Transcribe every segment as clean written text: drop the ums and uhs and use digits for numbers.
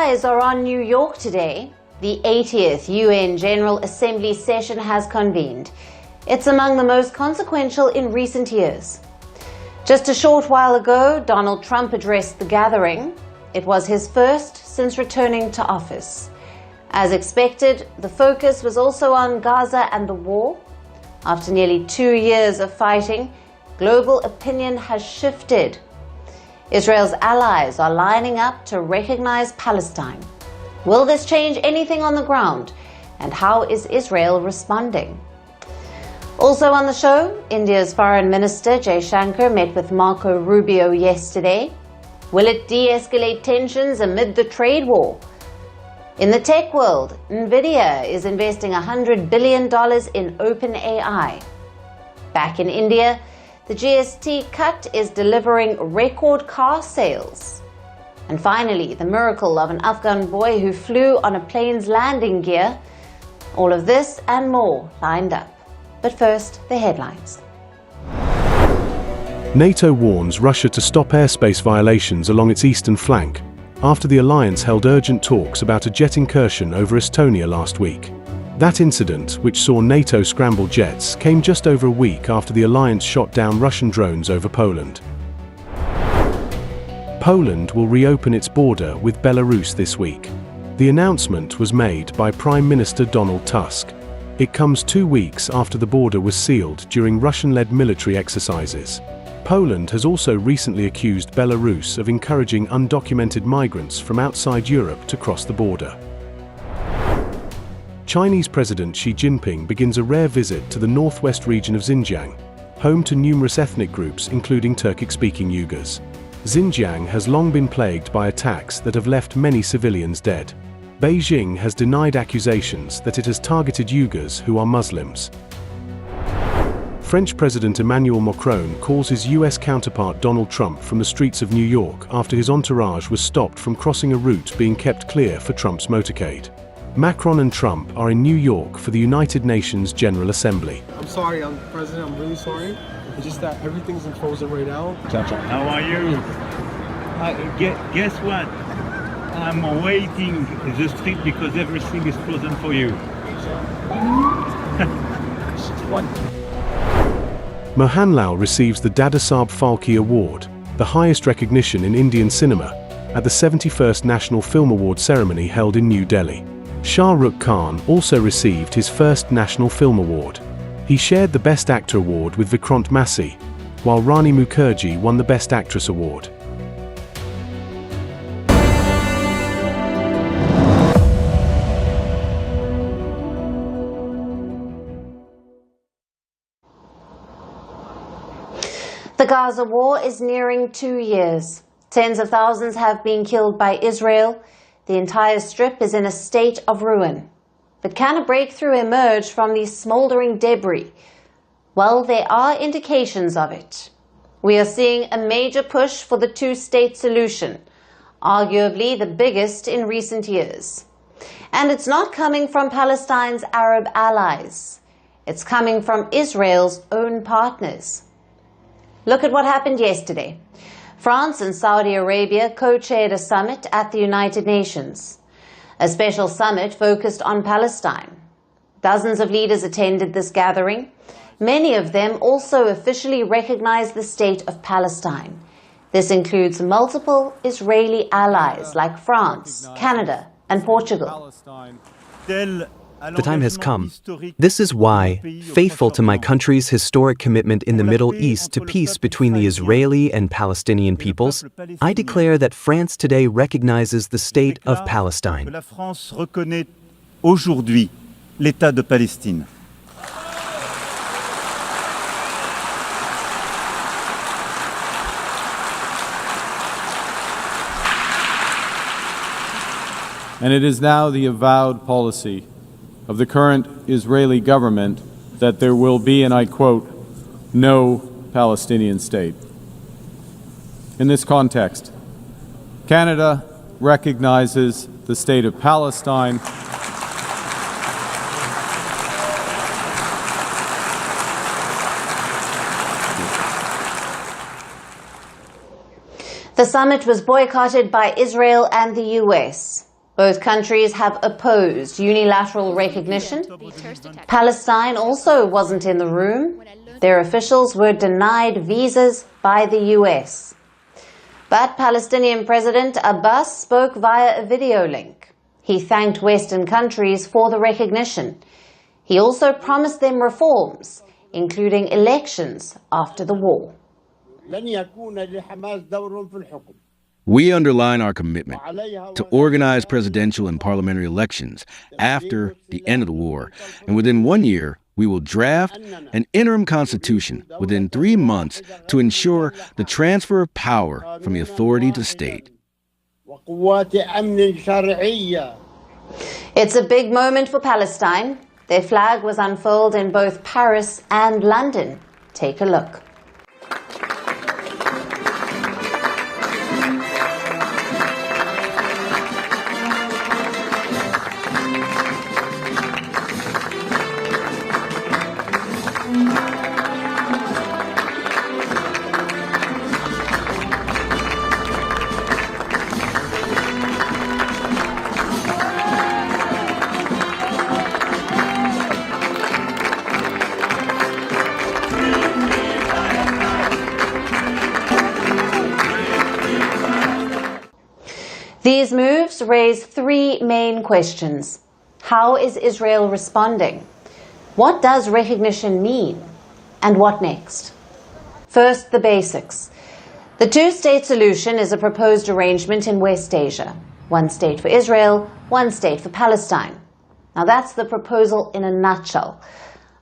eyes are on New York today. The 80th UN General Assembly session has convened. It's among the most consequential in recent years. Just a short while ago, Donald Trump addressed the gathering. It was his first since returning to office. As expected, the focus was also on Gaza and the war. After nearly 2 years of fighting, global opinion has shifted. Israel's allies are lining up to recognize Palestine. Will this change anything on the ground? And how is Israel responding? Also on the show, India's Foreign Minister Jaishankar met with Marco Rubio yesterday. Will it de-escalate tensions amid the trade war? In the tech world, Nvidia is investing $100 billion in OpenAI. Back in India, the GST cut is delivering record car sales. And finally, the miracle of an Afghan boy who flew on a plane's landing gear. All of this and more lined up. But first, the headlines. NATO warns Russia to stop airspace violations along its eastern flank after the alliance held urgent talks about a jet incursion over Estonia last week. That incident, which saw NATO scramble jets, came just over a week after the alliance shot down Russian drones over Poland. Poland will reopen its border with Belarus this week. The announcement was made by Prime Minister Donald Tusk. It comes 2 weeks after the border was sealed during Russian-led military exercises. Poland has also recently accused Belarus of encouraging undocumented migrants from outside Europe to cross the border. Chinese President Xi Jinping begins a rare visit to the northwest region of Xinjiang, home to numerous ethnic groups including Turkic-speaking Uyghurs. Xinjiang has long been plagued by attacks that have left many civilians dead. Beijing has denied accusations that it has targeted Uyghurs who are Muslims. French President Emmanuel Macron calls his US counterpart Donald Trump from the streets of New York after his entourage was stopped from crossing a route being kept clear for Trump's motorcade. Macron and Trump are in New York for the United Nations General Assembly. I'm sorry, President, I'm really sorry. It's just that everything's in frozen right now. How are you? Guess what? I'm waiting the street because everything is frozen for you. Mohanlal receives the Dadasaheb Phalke Award, the highest recognition in Indian cinema, at the 71st National Film Award ceremony held in New Delhi. Shah Rukh Khan also received his first National Film Award. He shared the Best Actor award with Vikrant Massey, while Rani Mukherjee won the Best Actress award. The Gaza war is nearing 2 years. Tens of thousands have been killed by Israel. The entire strip is in a state of ruin. But can a breakthrough emerge from these smoldering debris? Well, there are indications of it. We are seeing a major push for the two-state solution, arguably the biggest in recent years. And it's not coming from Palestine's Arab allies. It's coming from Israel's own partners. Look at what happened yesterday. France and Saudi Arabia co-chaired a summit at the United Nations. A special summit focused on Palestine. Dozens of leaders attended this gathering. Many of them also officially recognized the state of Palestine. This includes multiple Israeli allies like France, Canada, and Portugal. The time has come. This is why, faithful to my country's historic commitment in the Middle East to peace between the Israeli and Palestinian peoples, I declare that France today recognizes the state of Palestine. La France reconnaît aujourd'hui l'État de Palestine. And it is now the avowed policy of the current Israeli government that there will be, and I quote, no Palestinian state. In this context, Canada recognizes the state of Palestine. The summit was boycotted by Israel and the US. Both countries have opposed unilateral recognition. Palestine also wasn't in the room. Their officials were denied visas by the US. But Palestinian President Abbas spoke via a video link. He thanked Western countries for the recognition. He also promised them reforms, including elections after the war. We underline our commitment to organize presidential and parliamentary elections after the end of the war, and within 1 year, we will draft an interim constitution within 3 months to ensure the transfer of power from the authority to state. It's a big moment for Palestine. Their flag was unfurled in both Paris and London. Take a look. These moves raise three main questions. How is Israel responding? What does recognition mean? And what next? First, the basics. The two-state solution is a proposed arrangement in West Asia. One state for Israel, one state for Palestine. Now that's the proposal in a nutshell.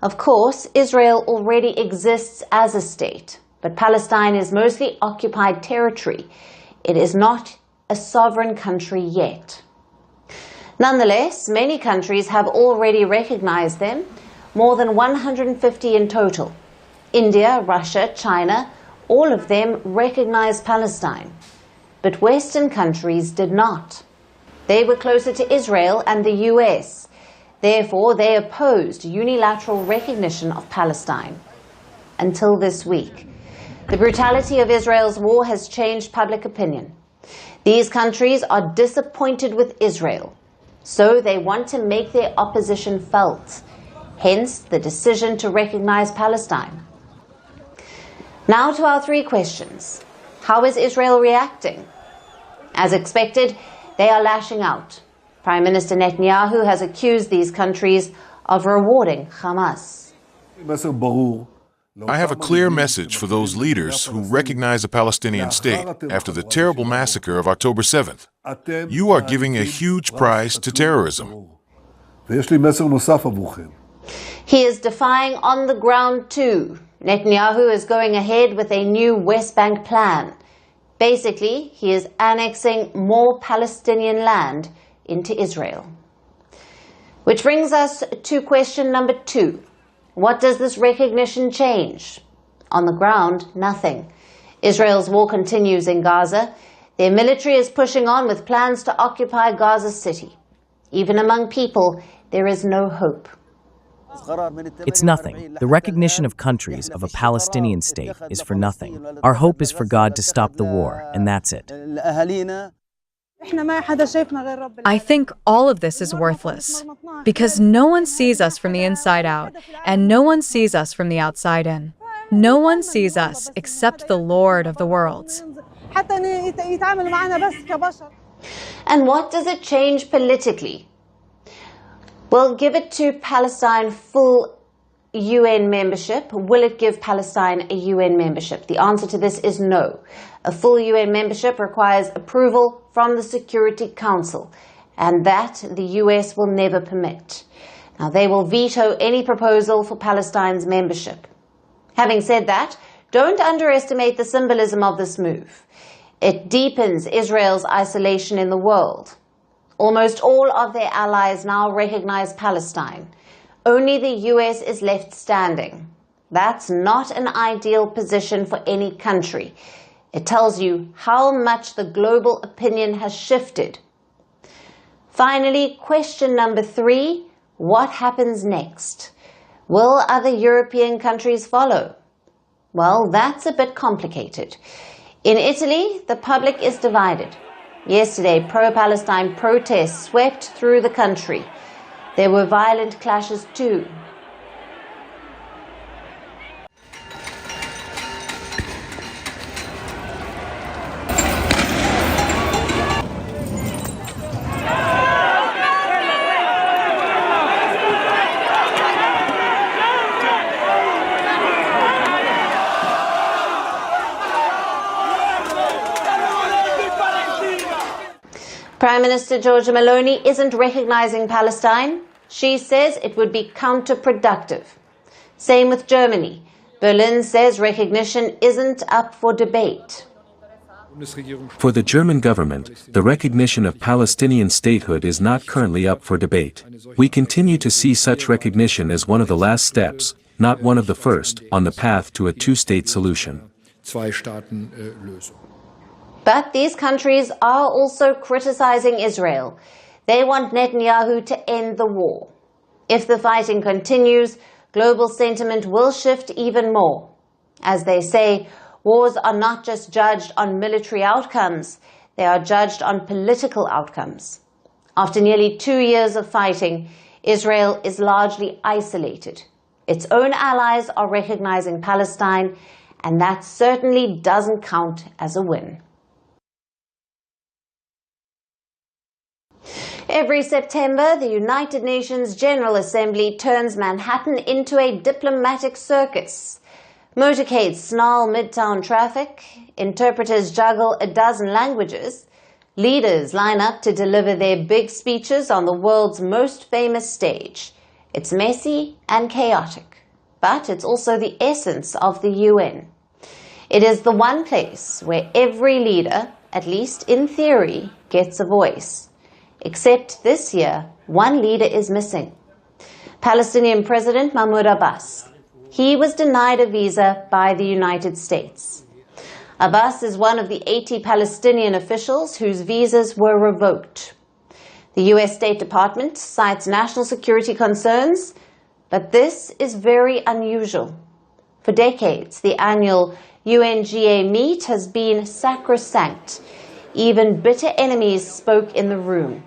Of course, Israel already exists as a state, but Palestine is mostly occupied territory. It is not a sovereign country yet. Nonetheless, many countries have already recognized them, more than 150 in total. India, Russia, China, all of them recognize Palestine. But Western countries did not. They were closer to Israel and the US. Therefore, they opposed unilateral recognition of Palestine. Until this week. The brutality of Israel's war has changed public opinion. These countries are disappointed with Israel, so they want to make their opposition felt, hence the decision to recognize Palestine. Now to our three questions. How is Israel reacting? As expected, they are lashing out. Prime Minister Netanyahu has accused these countries of rewarding Hamas. I have a clear message for those leaders who recognize a Palestinian state after the terrible massacre of October 7th. You are giving a huge price to terrorism. He is defying on the ground too. Netanyahu is going ahead with a new West Bank plan. Basically, he is annexing more Palestinian land into Israel. Which brings us to question number 2. What does this recognition change? On the ground, nothing. Israel's war continues in Gaza. Their military is pushing on with plans to occupy Gaza City. Even among people, there is no hope. It's nothing. The recognition of countries of a Palestinian state is for nothing. Our hope is for God to stop the war, and that's it. I think all of this is worthless, because no one sees us from the inside out, and no one sees us from the outside in. No one sees us except the Lord of the worlds. And what does it change politically? Well, give it to Palestine full UN membership. Will it give Palestine a UN membership? The answer to this is no. A full UN membership requires approval from the Security Council, and that the US will never permit. Now, they will veto any proposal for Palestine's membership. Having said that, don't underestimate the symbolism of this move. It deepens Israel's isolation in the world. Almost all of their allies now recognize Palestine. Only the US is left standing. That's not an ideal position for any country. It tells you how much the global opinion has shifted. Finally, question number 3, what happens next? Will other European countries follow? Well, that's a bit complicated. In Italy, the public is divided. Yesterday, pro-Palestine protests swept through the country. There were violent clashes too. Prime Minister Georgia Meloni isn't recognizing Palestine. She says it would be counterproductive. Same with Germany. Berlin says recognition isn't up for debate. For the German government, the recognition of Palestinian statehood is not currently up for debate. We continue to see such recognition as one of the last steps, not one of the first, on the path to a two-state solution. But these countries are also criticizing Israel. They want Netanyahu to end the war. If the fighting continues, global sentiment will shift even more. As they say, wars are not just judged on military outcomes, they are judged on political outcomes. After nearly 2 years of fighting, Israel is largely isolated. Its own allies are recognizing Palestine, and that certainly doesn't count as a win. Every September, the United Nations General Assembly turns Manhattan into a diplomatic circus. Motorcades snarl midtown traffic, interpreters juggle a dozen languages, leaders line up to deliver their big speeches on the world's most famous stage. It's messy and chaotic, but it's also the essence of the UN. It is the one place where every leader, at least in theory, gets a voice. Except this year, one leader is missing. Palestinian President Mahmoud Abbas. He was denied a visa by the United States. Abbas is one of the 80 Palestinian officials whose visas were revoked. The U.S. State Department cites national security concerns, but this is very unusual. For decades, the annual UNGA meet has been sacrosanct. Even bitter enemies spoke in the room.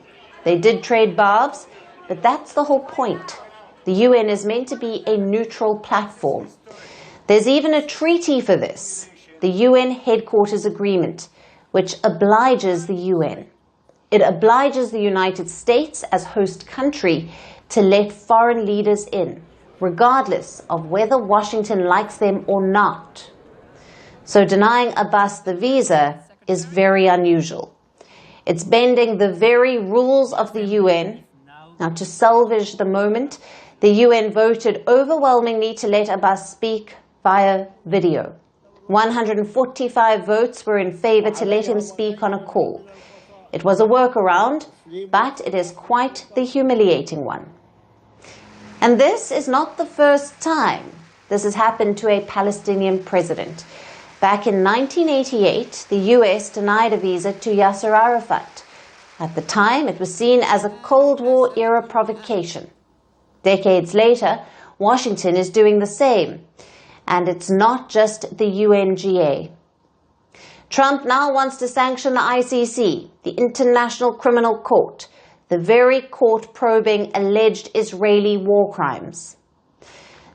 They did trade barbs, but that's the whole point. The UN is meant to be a neutral platform. There's even a treaty for this, the UN Headquarters Agreement, which obliges the UN. It obliges the United States as host country to let foreign leaders in, regardless of whether Washington likes them or not. So denying Abbas the visa is very unusual. It's bending the very rules of the UN. Now, to salvage the moment, the UN voted overwhelmingly to let Abbas speak via video. 145 votes were in favor to let him speak on a call. It was a workaround, but it is quite the humiliating one. And this is not the first time this has happened to a Palestinian president. Back in 1988, the US denied a visa to Yasser Arafat. At the time, it was seen as a Cold War-era provocation. Decades later, Washington is doing the same. And it's not just the UNGA. Trump now wants to sanction the ICC, the International Criminal Court, the very court probing alleged Israeli war crimes.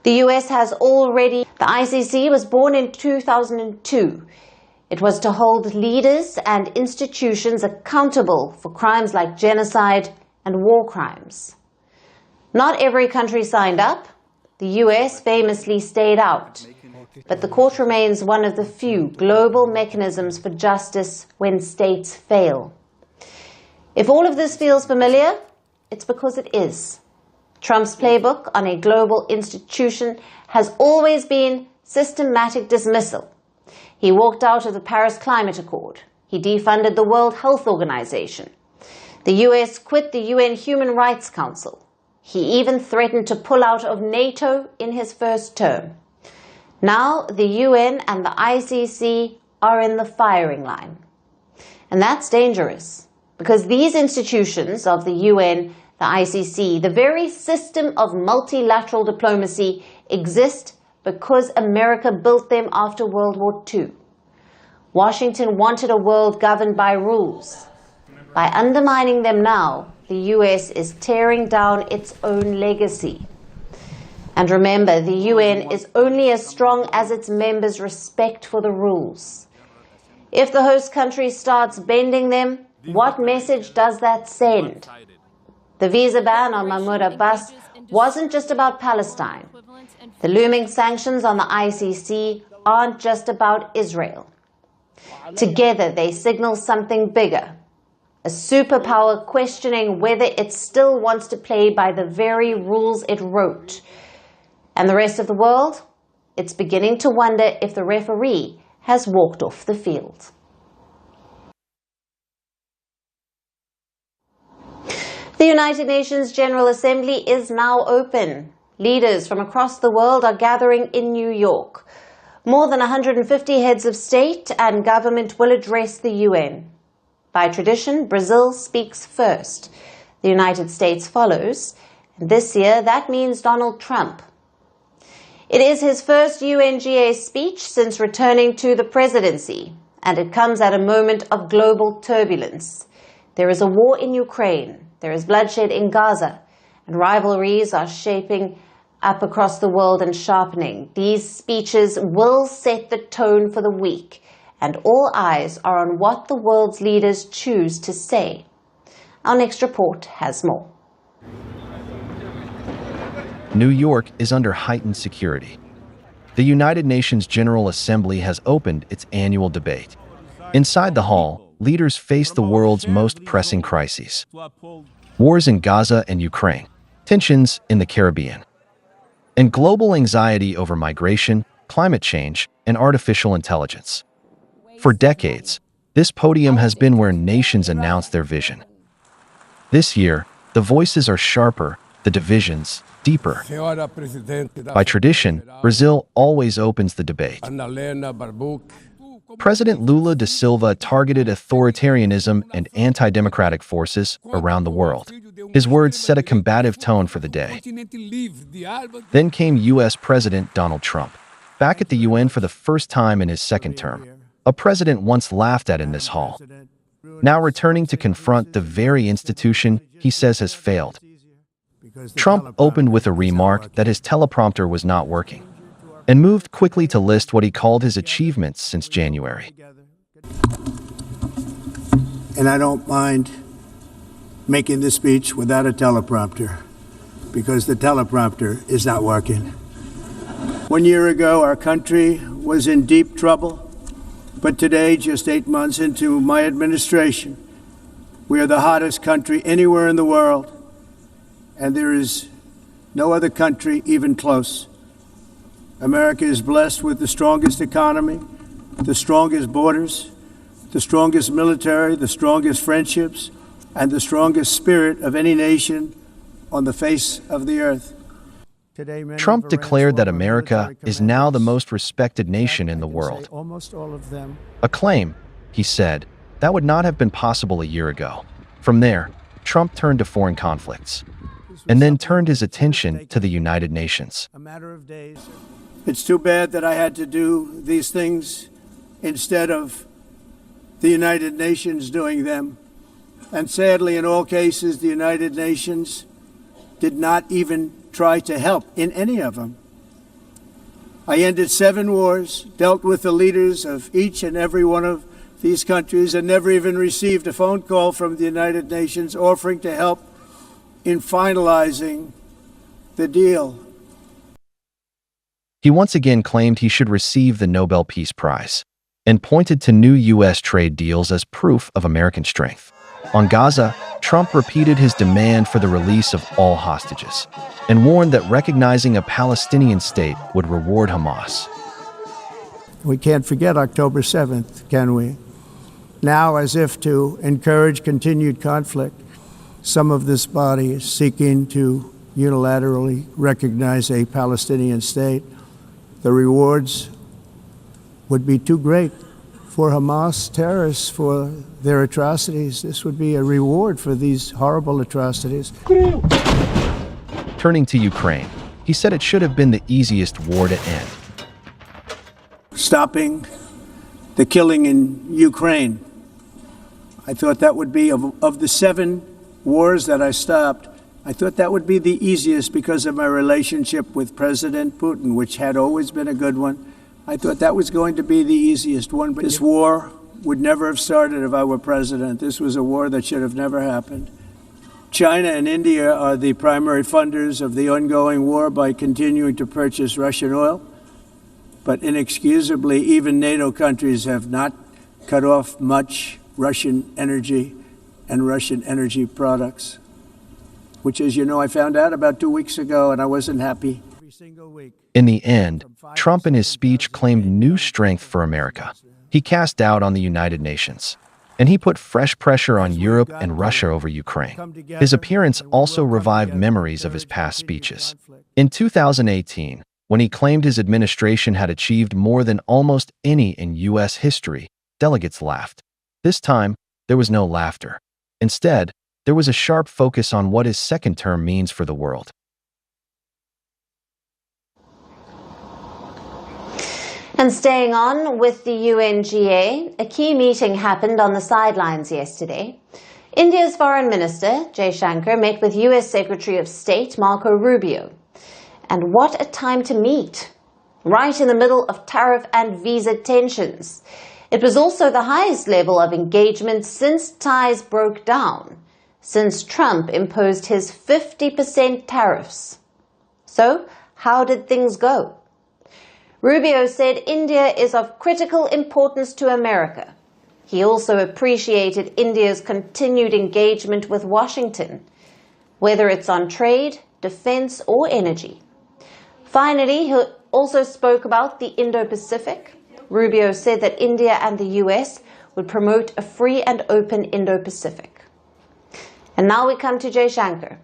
The US has already. The ICC was born in 2002. It was to hold leaders and institutions accountable for crimes like genocide and war crimes. Not every country signed up. The US famously stayed out. But the court remains one of the few global mechanisms for justice when states fail. If all of this feels familiar, it's because it is. Trump's playbook on a global institution has always been systematic dismissal. He walked out of the Paris Climate Accord. He defunded the World Health Organization. The US quit the UN Human Rights Council. He even threatened to pull out of NATO in his first term. Now the UN and the ICC are in the firing line. And that's dangerous, because these institutions of the UN, the ICC, the very system of multilateral diplomacy exist because America built them after World War II. Washington wanted a world governed by rules. By undermining them now, the US is tearing down its own legacy. And remember, the UN is only as strong as its members' respect for the rules. If the host country starts bending them, what message does that send? The visa ban on Mahmoud Abbas wasn't just about Palestine. The looming sanctions on the ICC aren't just about Israel. Together, they signal something bigger. A superpower questioning whether it still wants to play by the very rules it wrote. And the rest of the world? It's beginning to wonder if the referee has walked off the field. The United Nations General Assembly is now open. Leaders from across the world are gathering in New York. More than 150 heads of state and government will address the UN. By tradition, Brazil speaks first. The United States follows. And this year, that means Donald Trump. It is his first UNGA speech since returning to the presidency, and it comes at a moment of global turbulence. There is a war in Ukraine. There is bloodshed in Gaza, and rivalries are shaping up across the world and sharpening. These speeches will set the tone for the week, and all eyes are on what the world's leaders choose to say. Our next report has more. New York is under heightened security. The United Nations General Assembly has opened its annual debate. Inside the hall, leaders face the world's most pressing crises. Wars in Gaza and Ukraine, tensions in the Caribbean, and global anxiety over migration, climate change, and artificial intelligence. For decades, this podium has been where nations announce their vision. This year, the voices are sharper, the divisions deeper. By tradition, Brazil always opens the debate. President Lula da Silva targeted authoritarianism and anti-democratic forces around the world. His words set a combative tone for the day. Then came U.S. President Donald Trump, back at the UN for the first time in his second term, a president once laughed at in this hall. Now returning to confront the very institution he says has failed. Trump opened with a remark that his teleprompter was not working, and moved quickly to list what he called his achievements since January. And I don't mind making this speech without a teleprompter, because the teleprompter is not working. 1 year ago, our country was in deep trouble, but today, just 8 months into my administration, we are the hottest country anywhere in the world, and there is no other country even close. America is blessed with the strongest economy, the strongest borders, the strongest military, the strongest friendships, and the strongest spirit of any nation on the face of the earth. Trump declared that America is now the most respected nation in the world. A claim, he said, that would not have been possible a year ago. From there, Trump turned to foreign conflicts, and then turned his attention to the United Nations. It's too bad that I had to do these things instead of the United Nations doing them. And sadly, in all cases, the United Nations did not even try to help in any of them. I ended 7 wars, dealt with the leaders of each and every one of these countries, and never even received a phone call from the United Nations offering to help in finalizing the deal. He once again claimed he should receive the Nobel Peace Prize, and pointed to new U.S. trade deals as proof of American strength. On Gaza, Trump repeated his demand for the release of all hostages, and warned that recognizing a Palestinian state would reward Hamas. We can't forget October 7th, can we? Now, as if to encourage continued conflict, some of this body is seeking to unilaterally recognize a Palestinian state. The rewards would be too great for Hamas terrorists for their atrocities. This would be a reward for these horrible atrocities. Turning to Ukraine, he said it should have been the easiest war to end. Stopping the killing in Ukraine. I thought that would be, of the 7 wars that I stopped, I thought that would be the easiest because of my relationship with President Putin, which had always been a good one. I thought that was going to be the easiest one, but this war would never have started if I were president. This was a war that should have never happened. China and India are the primary funders of the ongoing war by continuing to purchase Russian oil. But inexcusably, even NATO countries have not cut off much Russian energy and Russian energy products, which, as you know, I found out about 2 weeks ago, and I wasn't happy. In the end, Trump in his speech claimed new strength for America. He cast doubt on the United Nations, and he put fresh pressure on Europe and Russia over Ukraine. His appearance also revived memories of his past speeches. In 2018, when he claimed his administration had achieved more than almost any in U.S. history, delegates laughed. This time, there was no laughter. Instead, there was a sharp focus on what his second term means for the world. And staying on with the UNGA, a key meeting happened on the sidelines yesterday. India's Foreign Minister, Jaishankar, met with US Secretary of State Marco Rubio. And what a time to meet, right in the middle of tariff and visa tensions. It was also the highest level of engagement since ties broke down, since Trump imposed his 50% tariffs. So, how did things go? Rubio said India is of critical importance to America. He also appreciated India's continued engagement with Washington, whether it's on trade, defense, or energy. Finally, he also spoke about the Indo-Pacific. Rubio said that India and the US would promote a free and open Indo-Pacific. And now we come to Jaishankar.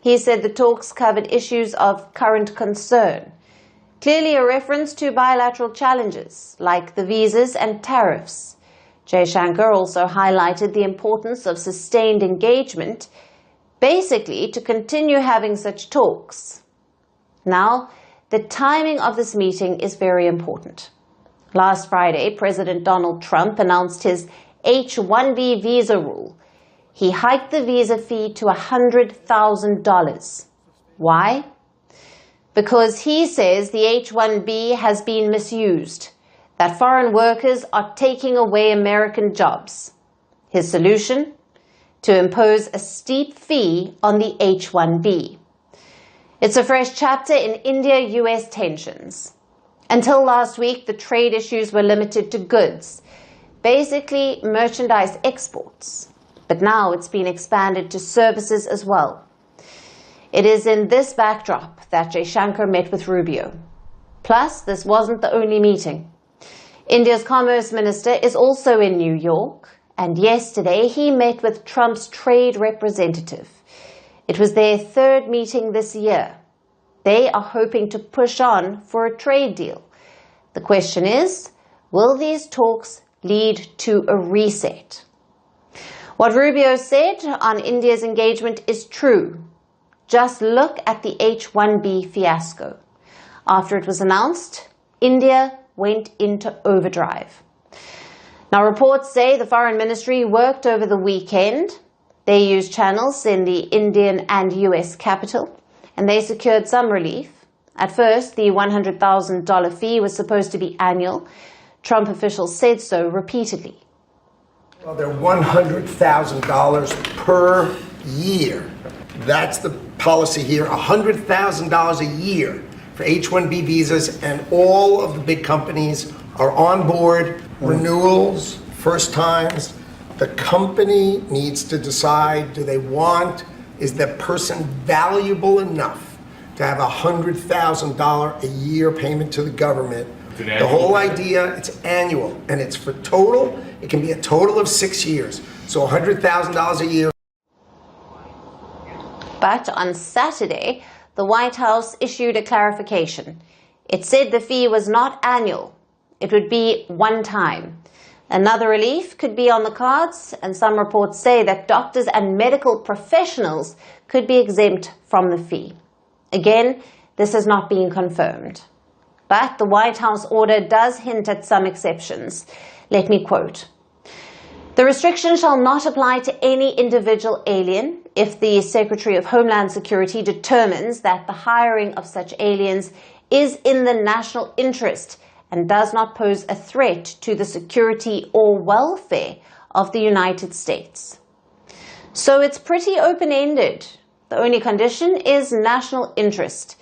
He said the talks covered issues of current concern, clearly a reference to bilateral challenges like the visas and tariffs. Jaishankar also highlighted the importance of sustained engagement, basically to continue having such talks. Now, the timing of this meeting is very important. Last Friday, President Donald Trump announced his H-1B visa rule. He hiked the visa fee to $100,000. Why? Because he says the H-1B has been misused, that foreign workers are taking away American jobs. His solution? To impose a steep fee on the H-1B. It's a fresh chapter in India-US tensions. Until last week, the trade issues were limited to goods, basically merchandise exports. But now it's been expanded to services as well. It is in this backdrop that Jaishankar met with Rubio. Plus, this wasn't the only meeting. India's Commerce Minister is also in New York, and yesterday he met with Trump's trade representative. It was their third meeting this year. They are hoping to push on for a trade deal. The question is, will these talks lead to a reset? What Rubio said on India's engagement is true. Just look at the H-1B fiasco. After it was announced, India went into overdrive. Now, reports say the Foreign Ministry worked over the weekend. They used channels in the Indian and US capital, and they secured some relief. At first, the $100,000 fee was supposed to be annual. Trump officials said so repeatedly. Well, they're $100,000 per year. That's the policy here, $100,000 a year for H-1B visas, and all of the big companies are on board. Renewals, first times. The company needs to decide, is the person valuable enough to have $100,000 a year payment to the government? The whole idea, it's annual, and it's for total. It can be a total of 6 years. So $100,000 a year. But on Saturday, the White House issued a clarification. It said the fee was not annual. It would be one time. Another relief could be on the cards, and some reports say that doctors and medical professionals could be exempt from the fee. Again, this has not been confirmed. But the White House order does hint at some exceptions. Let me quote. The restriction shall not apply to any individual alien if the Secretary of Homeland Security determines that the hiring of such aliens is in the national interest and does not pose a threat to the security or welfare of the United States. So it's pretty open-ended. The only condition is national interest.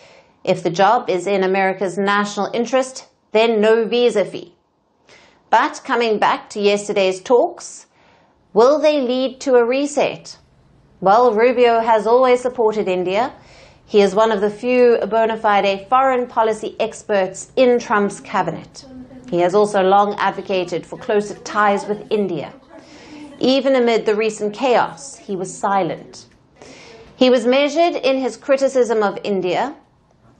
If the job is in America's national interest, then no visa fee. But coming back to yesterday's talks, will they lead to a reset? Well, Rubio has always supported India. He is one of the few bona fide foreign policy experts in Trump's cabinet. He has also long advocated for closer ties with India. Even amid the recent chaos, he was silent. He was measured in his criticism of India.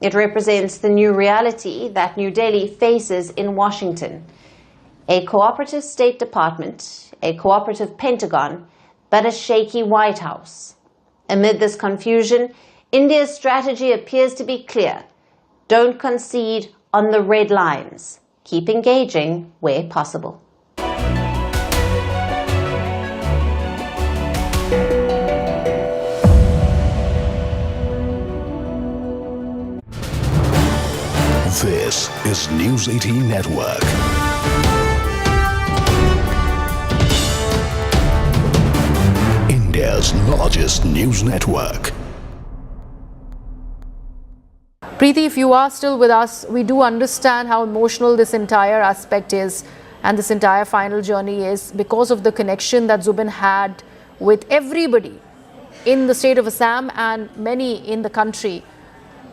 It represents the new reality that New Delhi faces in Washington. A cooperative State Department, a cooperative Pentagon, but a shaky White House. Amid this confusion, India's strategy appears to be clear. Don't concede on the red lines. Keep engaging where possible. This is News 18 Network. India's largest news network. Preeti, if you are still with us, we do understand how emotional this entire aspect is and this entire final journey is because of the connection that Zubin had with everybody in the state of Assam and many in the country.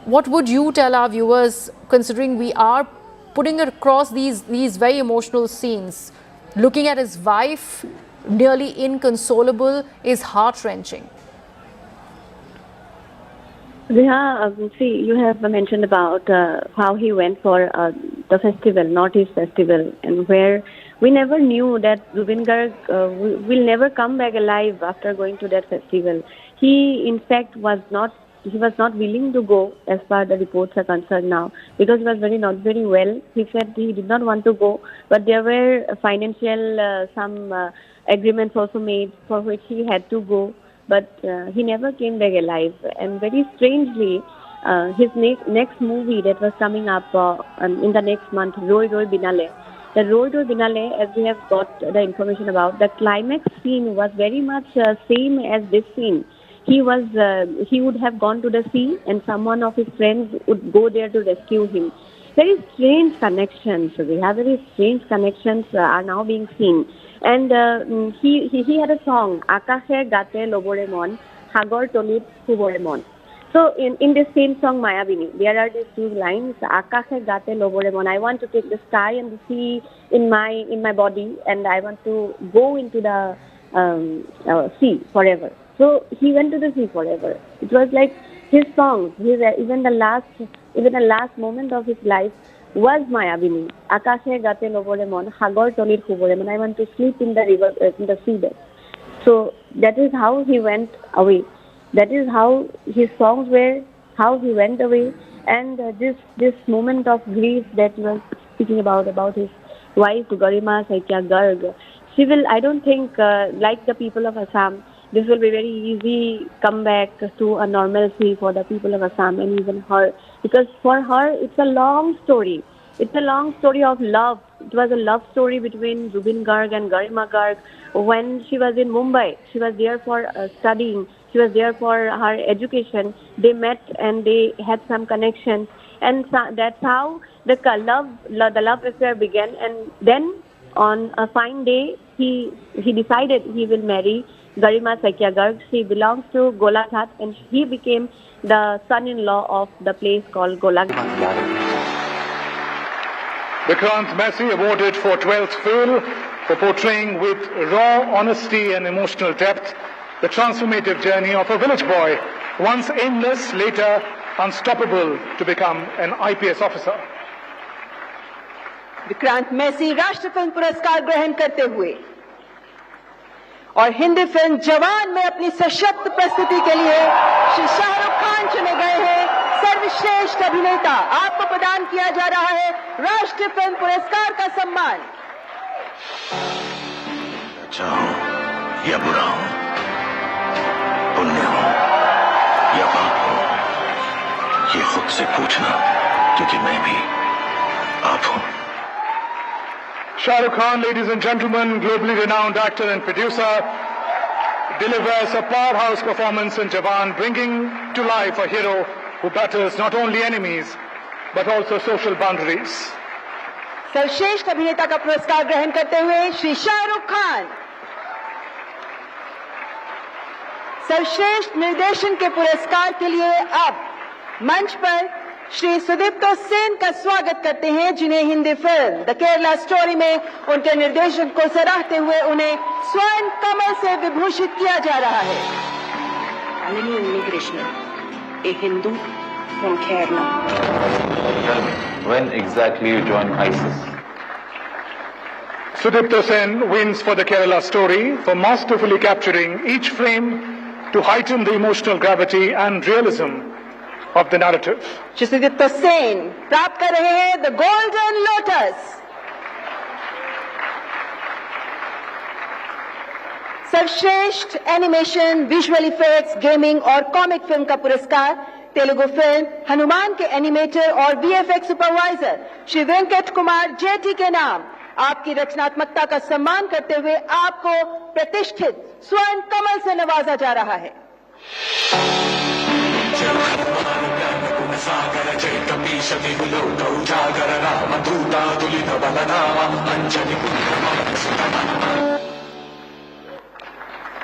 What would you tell our viewers, considering we are putting across these very emotional scenes? Looking at his wife, nearly inconsolable, is heart-wrenching. See, you have mentioned about how he went for the festival, Northeast Festival, and where we never knew that Zubin Garg will never come back alive after going to that festival. He, in fact, was not willing to go, as far as the reports are concerned now, because he was not very well. He said he did not want to go, but there were financial some agreements also made for which he had to go. But he never came back alive. And very strangely, his next movie that was coming up in the next month, Roy Roy Binale. The Roy Roy Binale, as we have got the information about, the climax scene was very much same as this scene. He would have gone to the sea and someone of his friends would go there to rescue him. Very strange connections. We have very strange connections are now being seen. And he had a song, Akashe Gate Lobore Mon, Hagor Tolit Hubore Mon. So in this same song, Mayabini, there are these two lines, Akashe Gate Lobore Mon. I want to take the sky and the sea in my body, and I want to go into the sea forever. So he went to the sea forever. It was like his songs, even the last moment of his life was Mayabini. Akashe Gate Lobore Mon, Hagor Tolit Hubore Mon. I want to sleep in the river, in the seabed. So that is how he went away. That is how his songs were, how he went away, and this moment of grief that he was speaking about his wife Garima Saitya Garg. She will, I don't think, like the people of Assam, this will be very easy come back to a normalcy for the people of Assam and even her. Because for her, it's a long story. It's a long story of love. It was a love story between Zubin Garg and Garima Garg. When she was in Mumbai, she was there for studying. She was there for her education. They met and they had some connection. And that's how the love affair began. And then on a fine day, he decided he will marry Garima Saitya Garg. She belongs to Golaghat and he became the son-in-law of the place called Golaghat. The Grant Massey awarded for 12th film for portraying with raw honesty and emotional depth the transformative journey of a village boy, once aimless, later unstoppable to become an IPS officer. Vikrant Massey राष्ट्रीय film पुरस्कार ग्रहण करते हुए और Hindi film जवान में अपनी सशक्त प्रस्तुति के लिए श्री शाहरुख खान चुने गए हैं सर्वश्रेष्ठ अभिनेता। आपको प्रदान किया जा रहा है राष्ट्रीय फिल्म पुरस्कार का सम्मान। अच्छा हूं या बुरा हूं, पुण्य हूं या पाप हूं, ये खुद से पूछना, क्योंकि मैं भी आप हूं. Shah Rukh Khan, ladies and gentlemen, globally renowned actor and producer, delivers a powerhouse performance in Jawan, bringing to life a hero who batters not only enemies but also social boundaries. सर्वश्रेष्ठ अभिनेता का पुरस्कार ग्रहण करते हुए श्री शाहरुख खान, सर्वश्रेष्ठ निर्देशन के पुरस्कार के लिए अब मंच पर श्री सुदीप्तो सेन का स्वागत करते हैं, जिन्हें Hindi film the Kerala story में उनके निर्देशन को सराहते हुए उन्हें स्वर्ण कमल से विभूषित किया जा रहा है. A Hindu from Kerala. Tell me, when exactly you joined ISIS? Sudipto Sen wins for the Kerala story for masterfully capturing each frame to heighten the emotional gravity and realism of the narrative. Shri Sudipto Sen प्राप्त कर रहे हैं the golden lotus. सर्वश्रेष्ठ animation, visual effects, gaming और comic film का पुरस्कार Telugu film Hanuman के animator और VFX supervisor Shri Venkat Kumar JT के नाम. आपकी रचनात्मकता का सम्मान करते हुए आपको प्रतिष्ठित स्वर्ण कमल से नवाजा जा रहा है.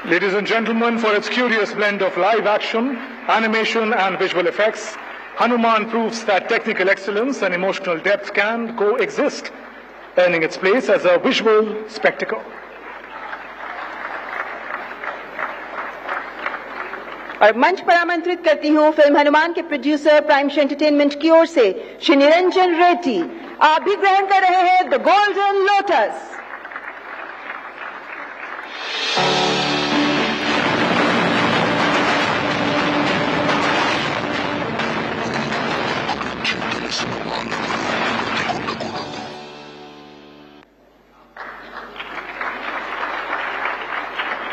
Ladies and gentlemen, for its curious blend of live action, animation and visual effects, Hanuman proves that technical excellence and emotional depth can coexist, earning its place as a visual spectacle. और मंच पर आमंत्रित करती हूँ film Hanuman के producer primes entertainment की ओर से श्री निरंजन रेड्डी. आप भी ग्रहण कर रहे हैं द गोल्डन लोटस.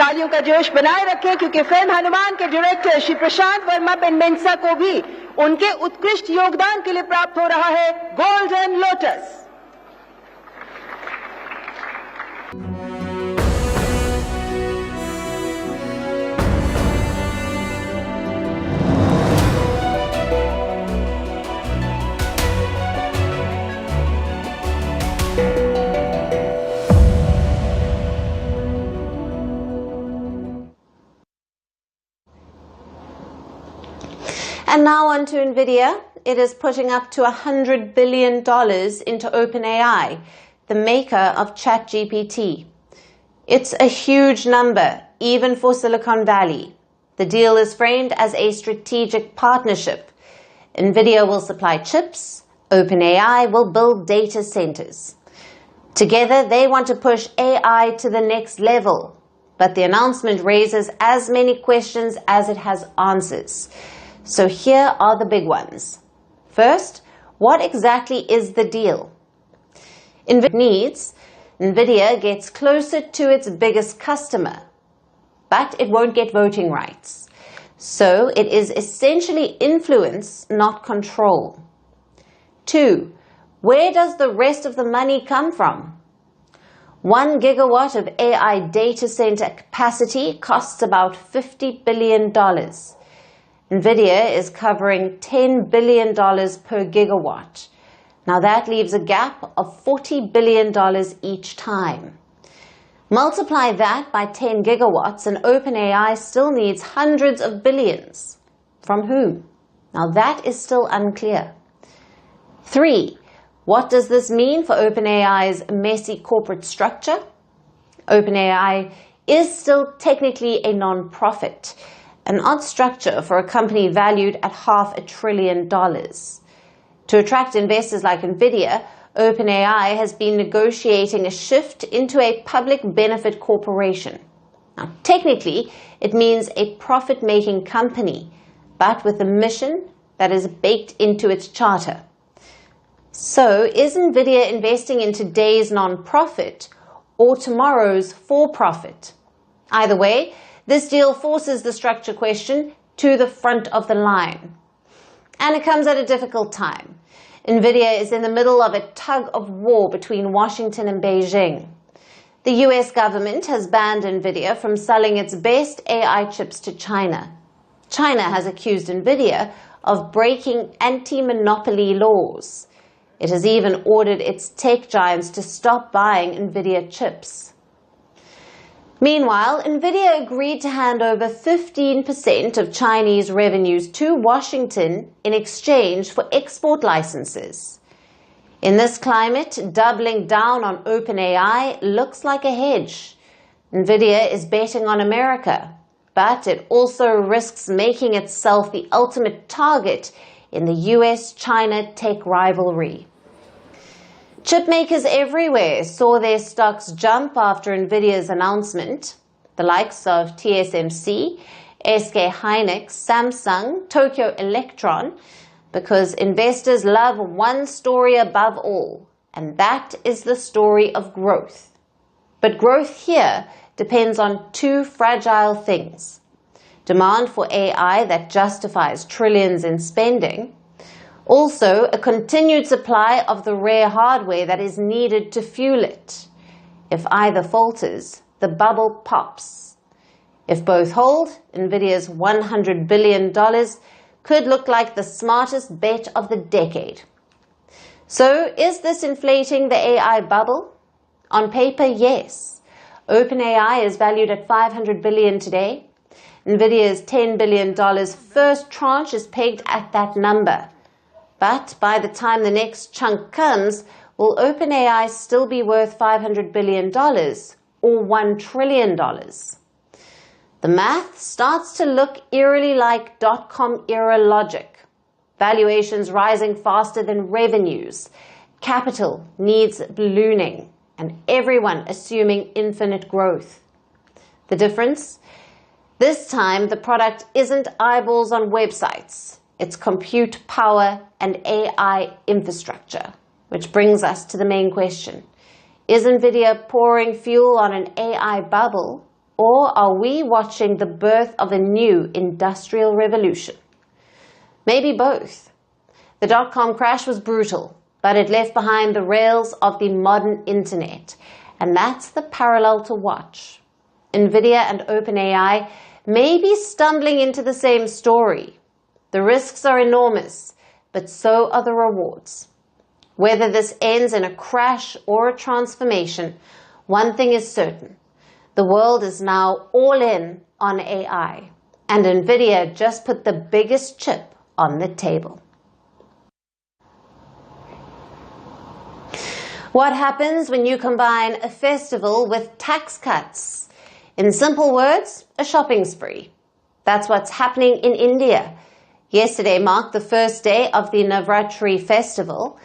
तालियों का जोश बनाए रखें, क्योंकि फिल्म हनुमान के डायरेक्टर श्री प्रशांत वर्मा पेनमेंसा को भी उनके उत्कृष्ट योगदान के लिए प्राप्त हो रहा है golden lotus. And now on to Nvidia. It is putting up to $100 billion into OpenAI, the maker of ChatGPT. It's a huge number, even for Silicon Valley. The deal is framed as a strategic partnership. Nvidia will supply chips, OpenAI will build data centers. Together, they want to push AI to the next level. But the announcement raises as many questions as it has answers. So here are the big ones. First, what exactly is the deal? Nvidia gets closer to its biggest customer, but it won't get voting rights. So it is essentially influence, not control. 2, where does the rest of the money come from? 1 gigawatt of AI data center capacity costs about $50 billion. Nvidia is covering $10 billion per gigawatt. Now that leaves a gap of $40 billion each time. Multiply that by 10 gigawatts and OpenAI still needs hundreds of billions. From whom? Now that is still unclear. 3, what does this mean for OpenAI's messy corporate structure? OpenAI is still technically a non-profit. An odd structure for a company valued at $500 billion. To attract investors like Nvidia, OpenAI has been negotiating a shift into a public benefit corporation. Now, technically, it means a profit-making company, but with a mission that is baked into its charter. So, is Nvidia investing in today's non-profit, or tomorrow's for-profit. Either way, this deal forces the structure question to the front of the line. And it comes at a difficult time. Nvidia is in the middle of a tug-of-war between Washington and Beijing. The US government has banned Nvidia from selling its best AI chips to China. China has accused Nvidia of breaking anti-monopoly laws. It has even ordered its tech giants to stop buying Nvidia chips. Meanwhile, Nvidia agreed to hand over 15% of Chinese revenues to Washington in exchange for export licenses. In this climate, doubling down on OpenAI looks like a hedge. Nvidia is betting on America, but it also risks making itself the ultimate target in the US-China tech rivalry. Chip makers everywhere saw their stocks jump after Nvidia's announcement. The likes of TSMC, SK Hynix, Samsung, Tokyo Electron, because investors love one story above all, and that is the story of growth. But growth here depends on two fragile things: demand for AI that justifies trillions in spending, also a continued supply of the rare hardware that is needed to fuel it. If either falters, the bubble pops. If both hold, Nvidia's $100 billion could look like the smartest bet of the decade. So, is this inflating the AI bubble? On paper, yes. OpenAI is valued at $500 billion today. Nvidia's $10 billion first tranche is pegged at that number. But by the time the next chunk comes, will OpenAI still be worth $500 billion or $1 trillion? The math starts to look eerily like dot-com era logic. Valuations rising faster than revenues, capital needs ballooning, and everyone assuming infinite growth. The difference? This time, the product isn't eyeballs on websites. It's compute power and AI infrastructure, which brings us to the main question. Is Nvidia pouring fuel on an AI bubble, or are we watching the birth of a new industrial revolution? Maybe both. The dot-com crash was brutal, but it left behind the rails of the modern internet, and that's the parallel to watch. Nvidia and OpenAI may be stumbling into the same story. The risks are enormous, but so are the rewards. Whether this ends in a crash or a transformation, one thing is certain. The world is now all in on AI, and Nvidia just put the biggest chip on the table. What happens when you combine a festival with tax cuts? In simple words, a shopping spree. That's what's happening in India. Yesterday marked the first day of the Navratri festival.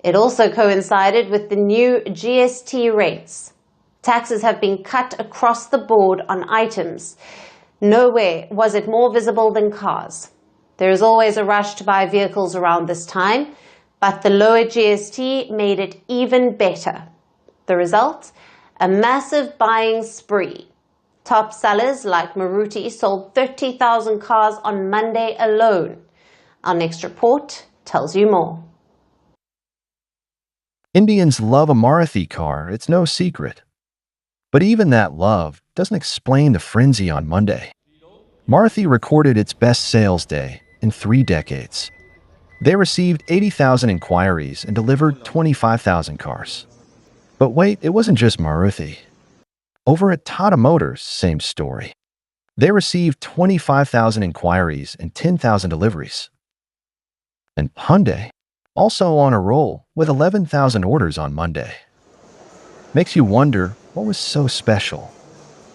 It also coincided with the new GST rates. Taxes have been cut across the board on items. Nowhere was it more visible than cars. There is always a rush to buy vehicles around this time, but the lower GST made it even better. The result? A massive buying spree. Top sellers like Maruti sold 30,000 cars on Monday alone. Our next report tells you more. Indians love a Maruti car, it's no secret. But even that love doesn't explain the frenzy on Monday. Maruti recorded its best sales day in 3 decades. They received 80,000 inquiries and delivered 25,000 cars. But wait, it wasn't just Maruti. Over at Tata Motors, same story. They received 25,000 inquiries and 10,000 deliveries. And Hyundai, also on a roll with 11,000 orders on Monday. Makes you wonder, what was so special?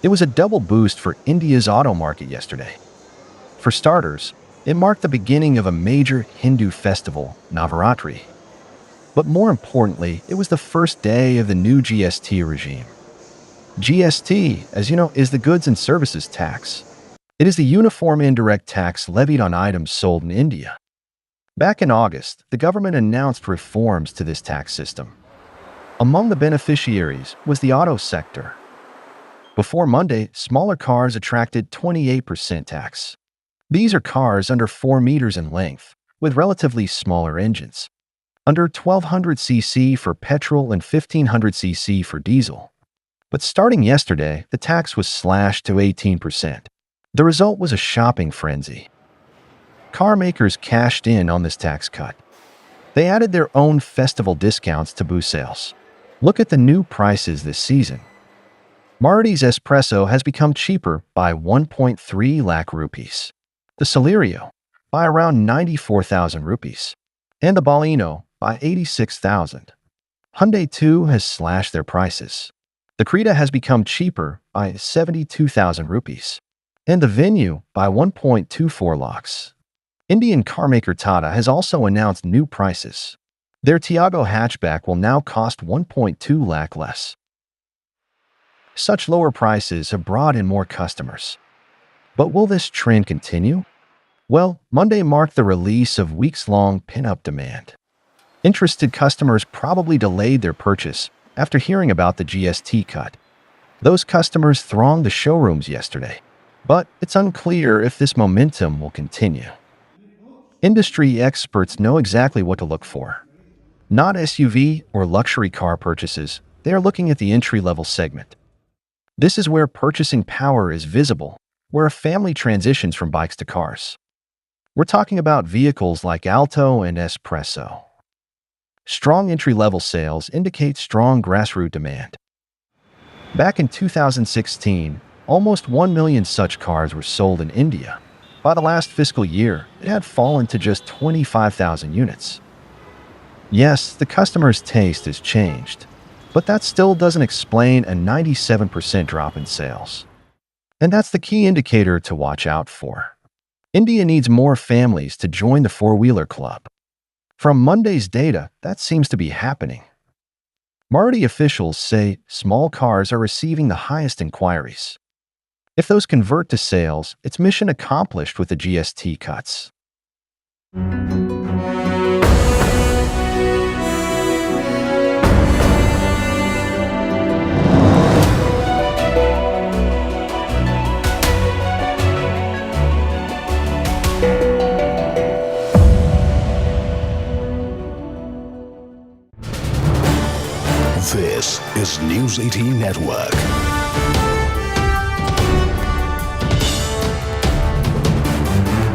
It was a double boost for India's auto market yesterday. For starters, it marked the beginning of a major Hindu festival, Navaratri. But more importantly, it was the first day of the new GST regime. GST, as you know, is the goods and services tax. It is the uniform indirect tax levied on items sold in India. Back in August, the government announced reforms to this tax system. Among the beneficiaries was the auto sector. Before Monday, smaller cars attracted 28% tax. These are cars under 4 meters in length, with relatively smaller engines, under 1200 cc for petrol and 1500 cc for diesel. But starting yesterday, the tax was slashed to 18%. The result was a shopping frenzy. Car makers cashed in on this tax cut. They added their own festival discounts to boost sales. Look at the new prices this season. Maruti's Espresso has become cheaper by 1.3 lakh rupees. The Celerio by around 94,000 rupees. And the Baleno by 86,000. Hyundai too has slashed their prices. The Creta has become cheaper by 72,000 rupees. And the Venue by 1.24 lakhs. Indian carmaker Tata has also announced new prices. Their Tiago hatchback will now cost 1.2 lakh less. Such lower prices have brought in more customers. But will this trend continue? Well, Monday marked the release of weeks-long pin-up demand. Interested customers probably delayed their purchase after hearing about the GST cut. Those customers thronged the showrooms yesterday. But it's unclear if this momentum will continue. Industry experts know exactly what to look for. Not SUV or luxury car purchases, they are looking at the entry-level segment. This is where purchasing power is visible, where a family transitions from bikes to cars. We're talking about vehicles like Alto and Espresso. Strong entry-level sales indicate strong grassroots demand. Back in 2016, almost 1 million such cars were sold in India. By the last fiscal year, it had fallen to just 25,000 units. Yes, the customer's taste has changed, but that still doesn't explain a 97% drop in sales. And that's the key indicator to watch out for. India needs more families to join the four-wheeler club. From Monday's data, that seems to be happening. Maruti officials say small cars are receiving the highest inquiries. If those convert to sales, it's mission accomplished with the GST cuts. This is News 18 Network.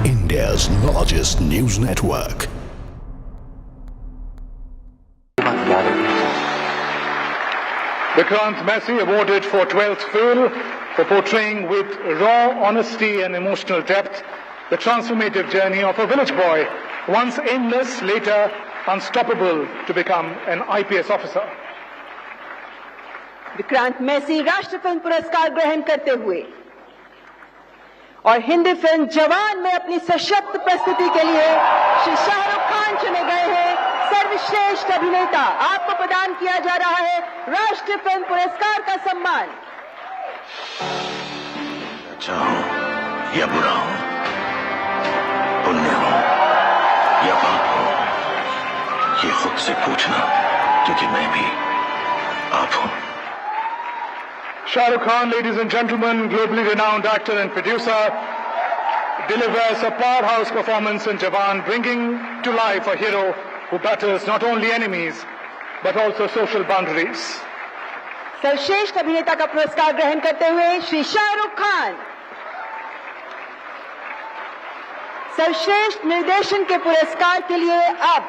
India's largest news network. Vikrant Messi awarded for 12th film for portraying with raw honesty and emotional depth the transformative journey of a village boy, once aimless, later unstoppable to become an IPS officer. Vikrant Massey राष्ट्रीय film पुरस्कार ग्रहण करते हुए और Hindi film जवान में अपनी सशक्त प्रस्तुति के लिए श्री शाहरुख खान चुने गए हैं सर्वश्रेष्ठ अभिनेता। आपको प्रदान किया जा रहा है राष्ट्रीय फिल्म पुरस्कार का सम्मान। अच्छा हो या बुरा हो, पुण्य हो या पाप हो, ये खुद से पूछना, क्योंकि मैं भी आप हूं। Shah Rukh Khan, ladies and gentlemen, globally renowned actor and producer, delivers a powerhouse performance in Jawan, bringing to life a hero who battles not only enemies, but also social boundaries. सर्वश्रेष्ठ अभिनेता का पुरस्कार ग्रहण करते हुए श्री शाहरुख खान। सर्वश्रेष्ठ निर्देशन के पुरस्कार के लिए अब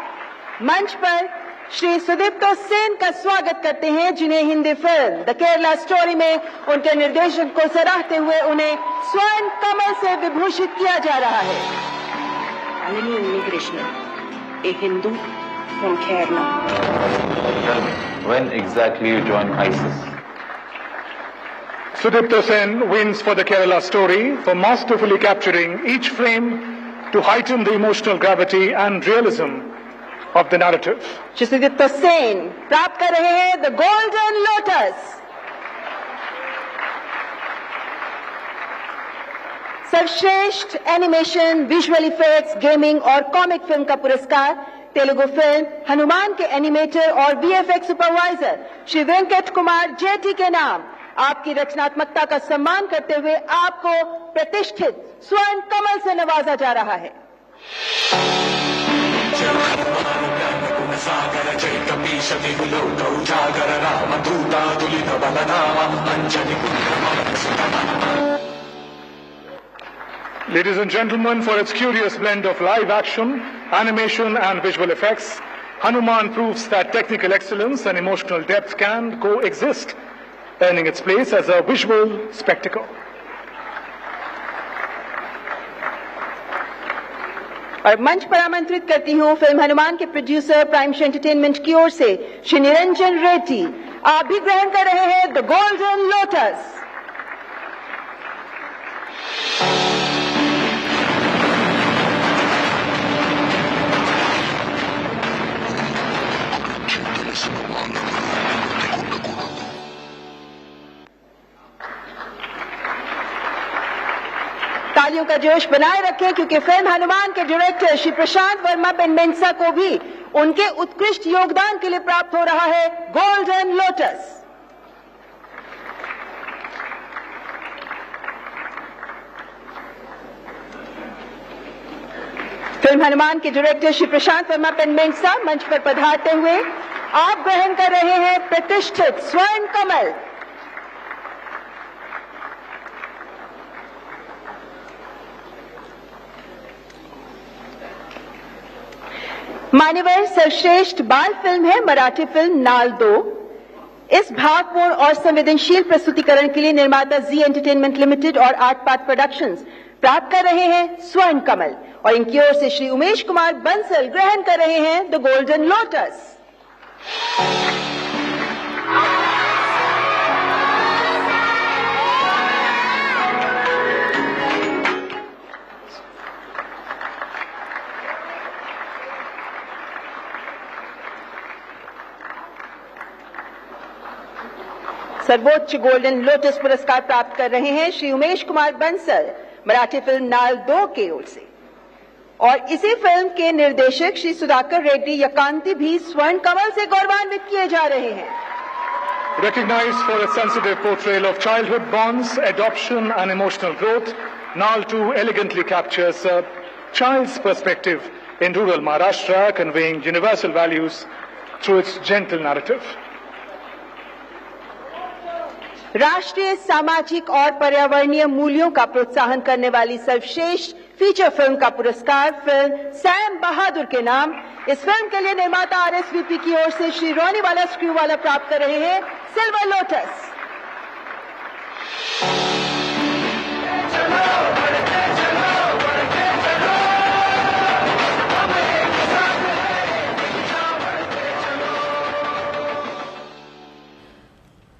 मंच पर श्री सुदीप्तो सेन का स्वागत करते हैं, जिन्हें Hindi film the Kerala story में उनके निर्देशन को सराहते हुए उन्हें स्वर्ण कमल से विभूषित किया जा रहा है। Krishna, a Hindu from Kerala. Tell me, when exactly you joined ISIS? Sudipto Sen wins for the Kerala story for masterfully capturing each frame to heighten the emotional gravity and realism of the narrative. Shri Sudipto Sen प्राप्त कर रहे हैं the golden lotus. सर्वश्रेष्ठ animation, visual effects, gaming और comic film का पुरस्कार Telugu film Hanuman के animator और वीएफएक्स सुपरवाइजर श्री वेंकट कुमार जेठी के नाम आपकी रचनात्मकता का सम्मान करते हुए आपको प्रतिष्ठित स्वर्ण कमल से नवाजा जा रहा है। Ladies and gentlemen, for its curious blend of live action, animation and visual effects, Hanuman proves that technical excellence and emotional depth can coexist, earning its place as a visual spectacle. और मंच पर आमंत्रित करती हूँ film Hanuman के producer primes entertainment की ओर से श्री निरंजन रेड्डी। आप भी ग्रहण कर रहे हैं द गोल्डन लोटस। तालियों का जोश बनाए रखें क्योंकि फिल्म हनुमान के डायरेक्टर श्री प्रशांत वर्मा पेनमेंसा को भी उनके उत्कृष्ट योगदान के लिए प्राप्त हो रहा है गोल्डन लोटस। फिल्म हनुमान के डायरेक्टर श्री प्रशांत वर्मा पेनमेंसा मंच पर पधारते हुए आप ग्रहण कर रहे हैं प्रतिष्ठित स्वर्ण कमल। मान्यवर सर्वश्रेष्ठ बाल फिल्म है मराठी फिल्म नाल 2। इस भावपूर्ण और संवेदनशील प्रस्तुतिकरण के लिए निर्माता जी एंटरटेनमेंट लिमिटेड और आर्टपाथ प्रोडक्शंस प्राप्त कर रहे हैं स्वर्ण कमल और इनकी ओर से श्री उमेश कुमार बंसल ग्रहण कर रहे हैं द गोल्डन लोटस। सर्वोच्च गोल्डन लोटस पुरस्कार प्राप्त कर रहे हैं श्री उमेश कुमार बंसल मराठी फिल्म नाल 2 की ओर से और इसी फिल्म के निर्देशक श्री सुधाकर रेड्डी यकांती भी स्वर्ण कमल से गौरवान्वित किए जा रहे हैं। Recognized for its sensitive portrayal of childhood bonds, adoption and emotional growth, Naal 2 elegantly captures a child's perspective in rural Maharashtra, conveying universal values through its gentle narrative. राष्ट्रीय सामाजिक और पर्यावरणीय मूल्यों का प्रोत्साहन करने वाली सर्वश्रेष्ठ फीचर फिल्म का पुरस्कार फिल्म सैम बहादुर के नाम इस फिल्म के लिए निर्माता आरएसवीपी की ओर से श्री रोनीवाला स्क्रूवाला प्राप्त कर रहे हैं silver lotus.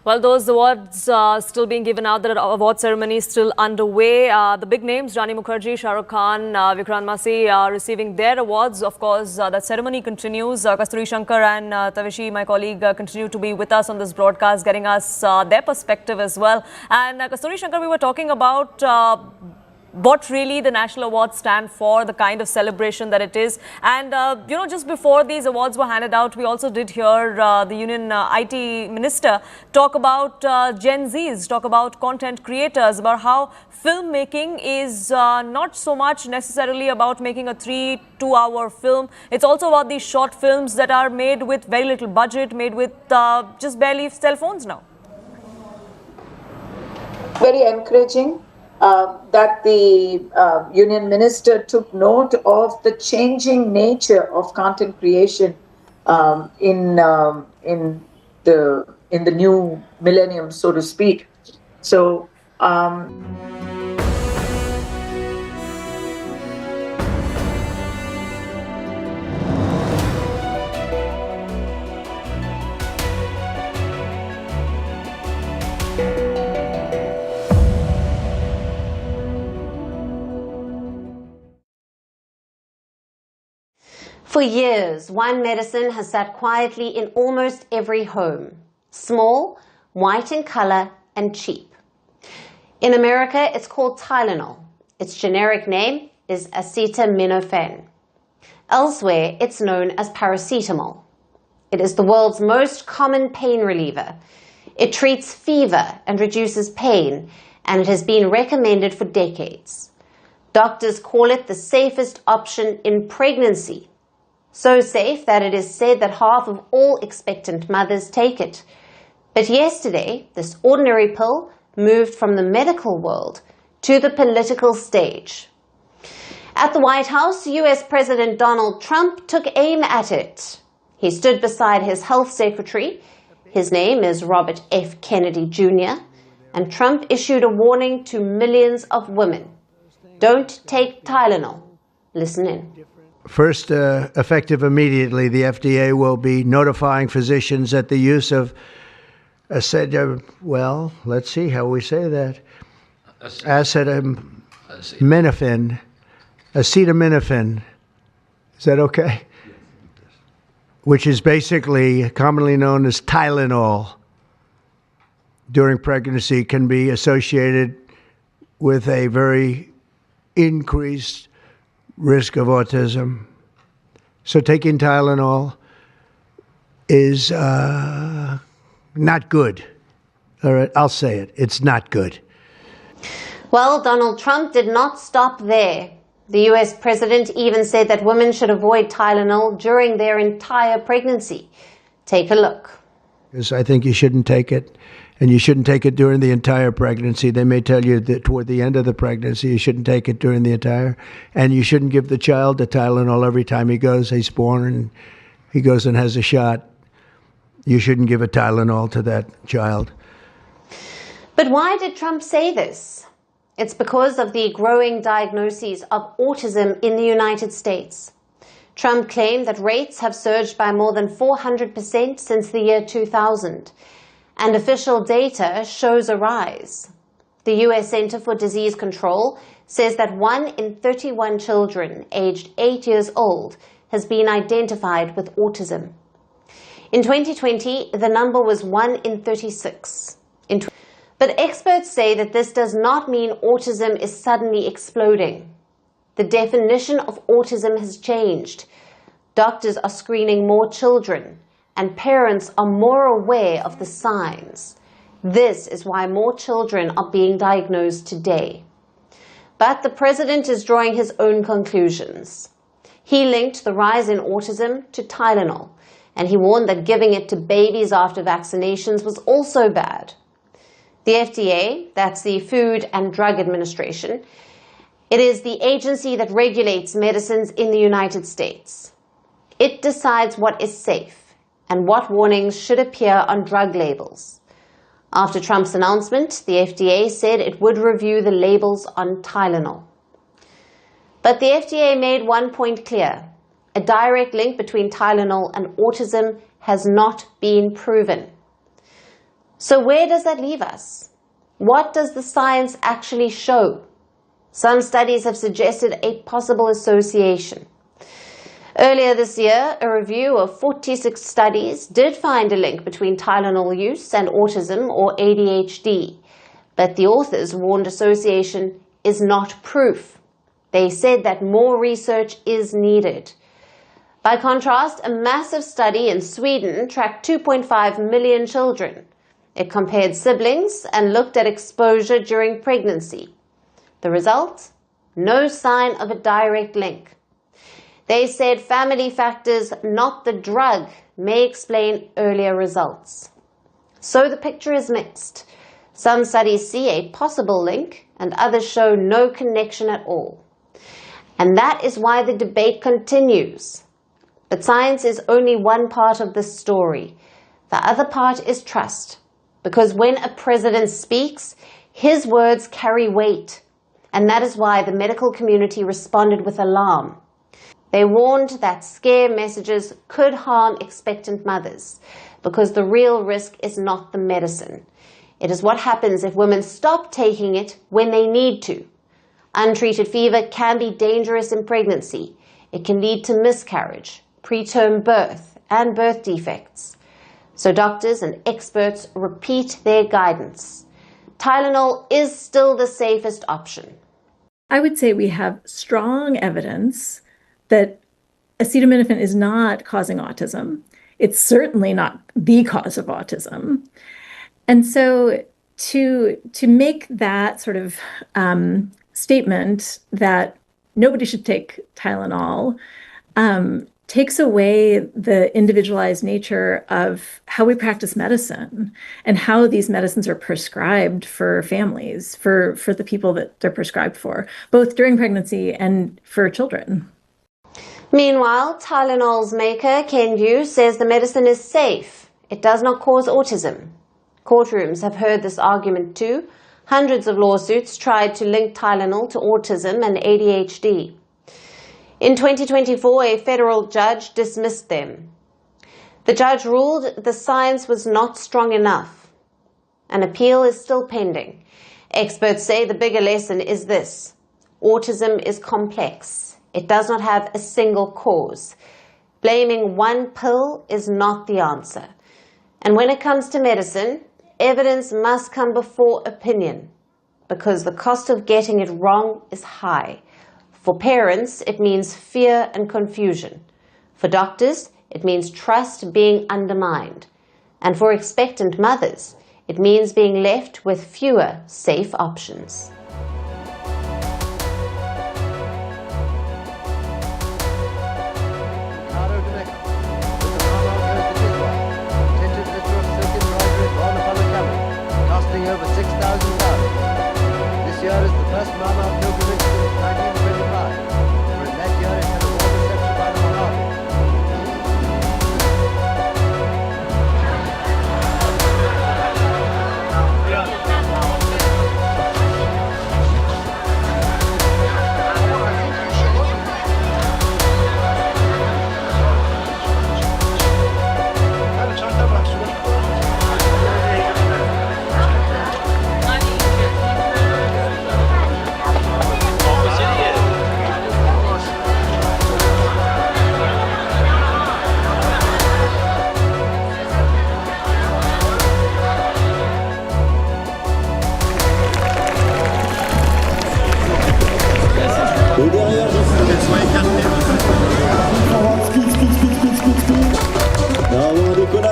Well, those awards still being given out. The award ceremony is still underway. The big names, Rani Mukherjee, Shah Rukh Khan, Vikrant Massey are receiving their awards. Of course, that ceremony continues. Kasturi Shankar and Tavishi, my colleague, continue to be with us on this broadcast, getting us their perspective as well. And Kasturi Shankar, we were talking about what really the national awards stand for, the kind of celebration that it is. And, you know, just before these awards were handed out, we also did hear the Union IT Minister talk about Gen Zs, talk about content creators, about how filmmaking is not so much necessarily about making a 2-hour film. It's also about these short films that are made with very little budget, made with just barely cell phones now. Very encouraging. That the Union Minister took note of the changing nature of content creation in the new millennium, so to speak. So. For years, one medicine has sat quietly in almost every home. Small, white in color, and cheap. In America, it's called Tylenol. Its generic name is acetaminophen. Elsewhere, it's known as paracetamol. It is the world's most common pain reliever. It treats fever and reduces pain, and it has been recommended for decades. Doctors call it the safest option in pregnancy. So safe that it is said that half of all expectant mothers take it. But yesterday, this ordinary pill moved from the medical world to the political stage. At the White House, US President Donald Trump took aim at it. He stood beside his health secretary. His name is Robert F. Kennedy Jr., and Trump issued a warning to millions of women. Don't take Tylenol. Listen in. First, effective immediately, the FDA will be notifying physicians that the use of let's see how we say that. Acetaminophen. Is that okay? Which is basically commonly known as Tylenol, during pregnancy can be associated with a very increased risk of autism. So taking Tylenol is not good. All right, I'll say it. It's not good. Well, Donald Trump did not stop there. The US president even said that women should avoid Tylenol during their entire pregnancy. Take a look. Because I think you shouldn't take it, and you shouldn't take it during the entire pregnancy. They may tell you that toward the end of the pregnancy, you shouldn't take it during the entire, and you shouldn't give the child the Tylenol every time he's born and he goes and has a shot. You shouldn't give a Tylenol to that child. But why did Trump say this? It's because of the growing diagnoses of autism in the United States. Trump claimed that rates have surged by more than 400% since the year 2000, and official data shows a rise. The U.S. Center for Disease Control says that 1 in 31 children aged 8 years old has been identified with autism. In 2020, the number was 1 in 36. But experts say that this does not mean autism is suddenly exploding. The definition of autism has changed. Doctors are screening more children, and parents are more aware of the signs. This is why more children are being diagnosed today. But the president is drawing his own conclusions. He linked the rise in autism to Tylenol, and he warned that giving it to babies after vaccinations was also bad. The FDA, that's the Food and Drug Administration, it is the agency that regulates medicines in the United States. It decides what is safe and what warnings should appear on drug labels. After Trump's announcement, the FDA said it would review the labels on Tylenol. But the FDA made one point clear. A direct link between Tylenol and autism has not been proven. So where does that leave us? What does the science actually show? Some studies have suggested a possible association. Earlier this year, a review of 46 studies did find a link between Tylenol use and autism or ADHD, but the authors warned association is not proof. They said that more research is needed. By contrast, a massive study in Sweden tracked 2.5 million children. It compared siblings and looked at exposure during pregnancy. The result? No sign of a direct link. They said family factors, not the drug, may explain earlier results. So the picture is mixed. Some studies see a possible link and others show no connection at all. And that is why the debate continues. But science is only one part of the story. The other part is trust. Because when a president speaks, his words carry weight. And that is why the medical community responded with alarm. They warned that scare messages could harm expectant mothers because the real risk is not the medicine. It is what happens if women stop taking it when they need to. Untreated fever can be dangerous in pregnancy. It can lead to miscarriage, preterm birth, and birth defects. So doctors and experts repeat their guidance. Tylenol is still the safest option. I would say we have strong evidence that acetaminophen is not causing autism. It's certainly not the cause of autism. And so to make that sort of statement that nobody should take Tylenol takes away the individualized nature of how we practice medicine and how these medicines are prescribed for families, for the people that they're prescribed for, both during pregnancy and for children. Meanwhile, Tylenol's maker, Kenvue, says the medicine is safe. It does not cause autism. Courtrooms have heard this argument too. Hundreds of lawsuits tried to link Tylenol to autism and ADHD. In 2024, a federal judge dismissed them. The judge ruled the science was not strong enough. An appeal is still pending. Experts say the bigger lesson is this: autism is complex. It does not have a single cause. Blaming one pill is not the answer. And when it comes to medicine, evidence must come before opinion, because the cost of getting it wrong is high. For parents, it means fear and confusion. For doctors, it means trust being undermined. And for expectant mothers, it means being left with fewer safe options. Over 6,000 pounds. This year is the first Mama pilgrimage since 1925. For in that year it had a warm reception by the monarch.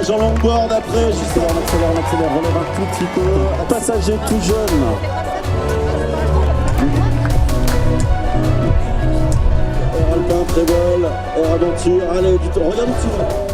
En longueur d'après, justement, on accélère, relève un tout petit peu. Passager tout jeune. Air Alpin, Prévol, Air Aventure, allez, du temps, regarde tout.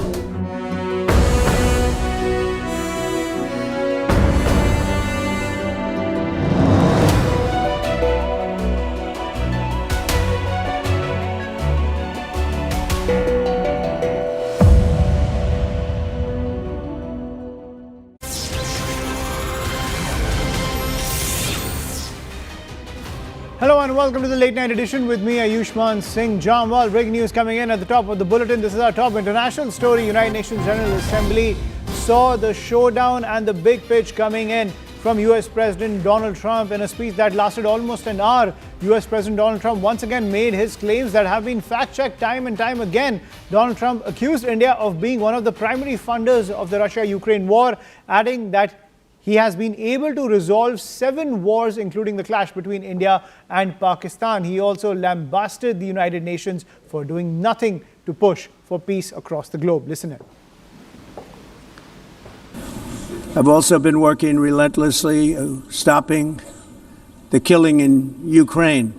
Hello and welcome to the late night edition with me, Ayushman Singh Jamwal. Breaking news coming in at the top of the bulletin. This is our top international story. United Nations General Assembly saw the showdown and the big pitch coming in from US President Donald Trump in a speech that lasted almost an hour. US President Donald Trump once again made his claims that have been fact-checked time and time again. Donald Trump accused India of being one of the primary funders of the Russia-Ukraine war, adding that he has been able to resolve 7 wars, including the clash between India and Pakistan. He also lambasted the United Nations for doing nothing to push for peace across the globe. Listen in. I've also been working relentlessly, stopping the killing in Ukraine.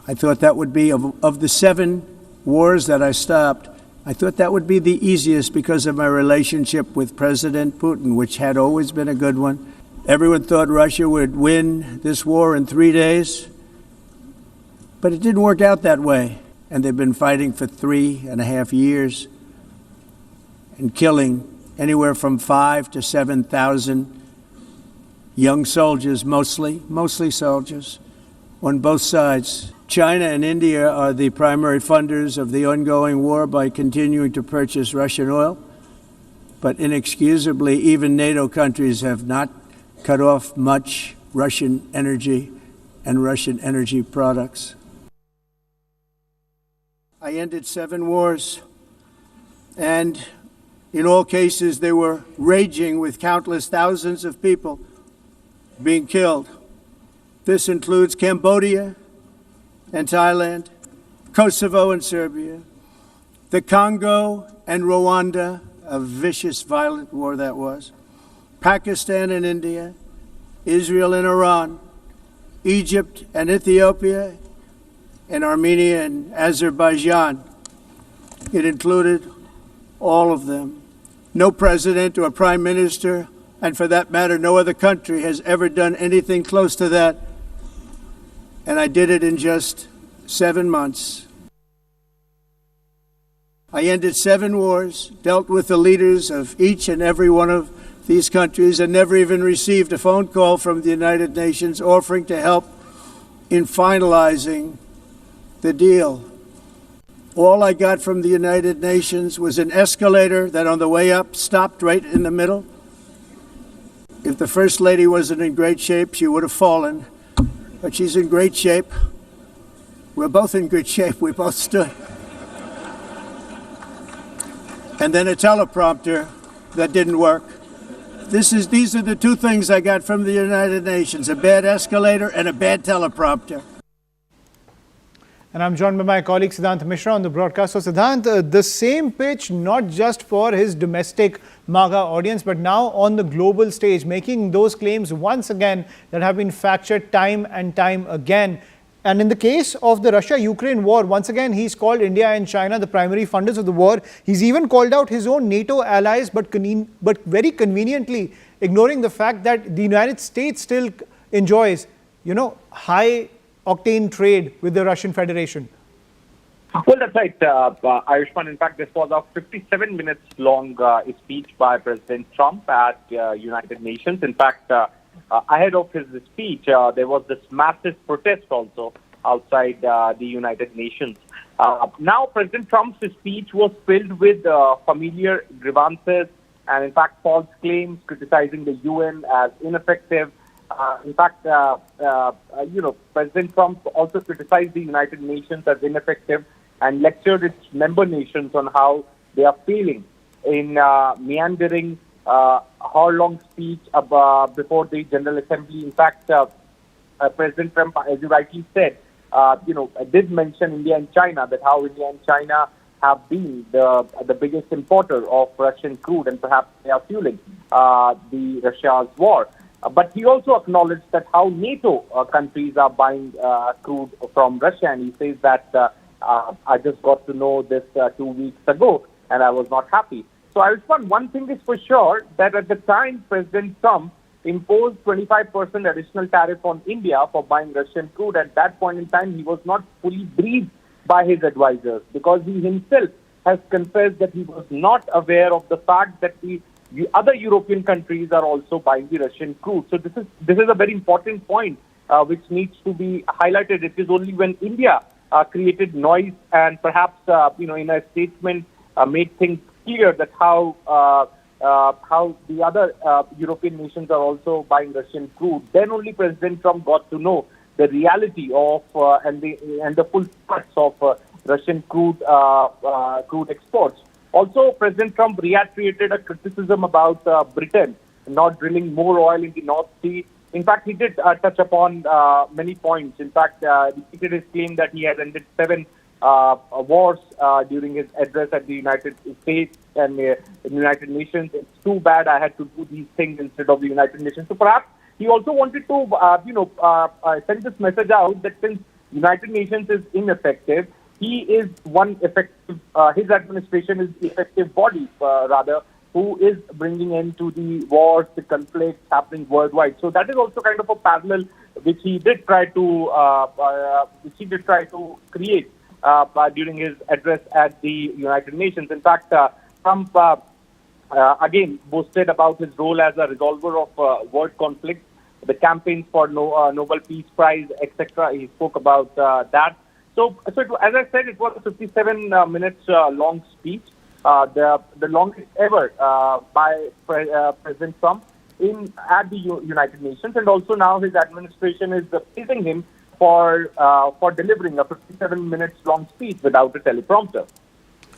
I thought that would be, of the 7 wars that I stopped, I thought that would be the easiest because of my relationship with President Putin, which had always been a good one. Everyone thought Russia would win this war in 3 days, but it didn't work out that way. And they've been fighting for 3.5 years and killing anywhere from 5,000 to 7,000 young soldiers, mostly soldiers, on both sides. China and India are the primary funders of the ongoing war by continuing to purchase Russian oil. But inexcusably, even NATO countries have not cut off much Russian energy and Russian energy products. I ended 7 wars, and in all cases they were raging with countless thousands of people being killed. This includes Cambodia and Thailand, Kosovo and Serbia, the Congo and Rwanda, a vicious, violent war that was, Pakistan and India, Israel and Iran, Egypt and Ethiopia, and Armenia and Azerbaijan. It included all of them. No president or prime minister, and for that matter, no other country has ever done anything close to that. And I did it in just 7 months. I ended 7 wars, dealt with the leaders of each and every one of these countries, and never even received a phone call from the United Nations offering to help in finalizing the deal. All I got from the United Nations was an escalator that on the way up stopped right in the middle. If the First Lady wasn't in great shape, she would have fallen. But she's in great shape. We're both in good shape. We both stood. And then a teleprompter that didn't work. These are the 2 things I got from the United Nations, a bad escalator and a bad teleprompter. And I'm joined by my colleague Siddhant Mishra on the broadcast. So Siddhant, the same pitch, not just for his domestic MAGA audience, but now on the global stage, making those claims once again that have been fractured time and time again. And in the case of the Russia-Ukraine war, once again, he's called India and China the primary funders of the war. He's even called out his own NATO allies, but very conveniently ignoring the fact that the United States still enjoys, high octane trade with the Russian Federation. Well, that's right, Ayushman. In fact, this was a 57 minutes long speech by President Trump at United Nations. In fact, ahead of his speech, there was this massive protest also outside the United Nations. Now, President Trump's speech was filled with familiar grievances and, in fact, false claims criticizing the UN as ineffective. In fact, President Trump also criticized the United Nations as ineffective and lectured its member nations on how they are failing in meandering hour-long speech before the General Assembly. In fact, President Trump, as you rightly said, did mention India and China, that how India and China have been the biggest importer of Russian crude, and perhaps they are fueling the Russia's war. But he also acknowledged that how NATO countries are buying crude from Russia, and he says that I just got to know this 2 weeks ago, and I was not happy. So I respond, one thing is for sure, that at the time President Trump imposed 25% additional tariff on India for buying Russian crude, at that point in time he was not fully briefed by his advisors, because he himself has confessed that he was not aware of the fact that the other European countries are also buying the Russian crude. So this is a very important point which needs to be highlighted. It is only when India created noise and perhaps in a statement made things clear that how the other European nations are also buying Russian crude, then only President Trump got to know the reality of and the full facts of Russian crude exports. Also, President Trump reiterated a criticism about Britain not drilling more oil in the North Sea. In fact, he did touch upon many points. In fact, repeated his claim that he has ended 7 wars during his address at the United States and the United Nations. It's too bad I had to do these things instead of the United Nations. So perhaps he also wanted to, send this message out that since United Nations is ineffective, he is one effective, his administration is the effective body, who is bringing end to the wars, the conflicts happening worldwide. So that is also kind of a parallel which he did try to create during his address at the United Nations. In fact, Trump again boasted about his role as a resolver of world conflicts, the campaigns for Nobel Peace Prize, etc. He spoke about that. So as I said, it was a 57 minutes long speech, the longest ever by President Trump at the United Nations, and also now his administration is praising him for delivering a 57 minutes long speech without a teleprompter.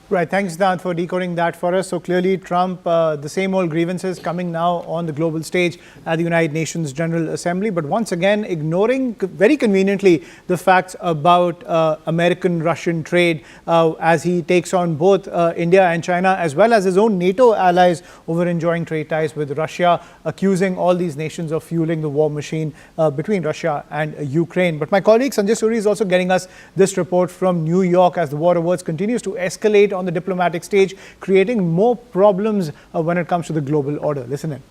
Right, thanks Siddhant for decoding that for us. So clearly Trump, the same old grievances coming now on the global stage at the United Nations General Assembly, but once again ignoring very conveniently the facts about American-Russian trade as he takes on both India and China as well as his own NATO allies over enjoying trade ties with Russia, accusing all these nations of fueling the war machine between Russia and Ukraine. But my colleague Sanjay Suri is also getting us this report from New York as the war of words continues to escalate on the diplomatic stage, creating more problems when it comes to the global order. Listen in.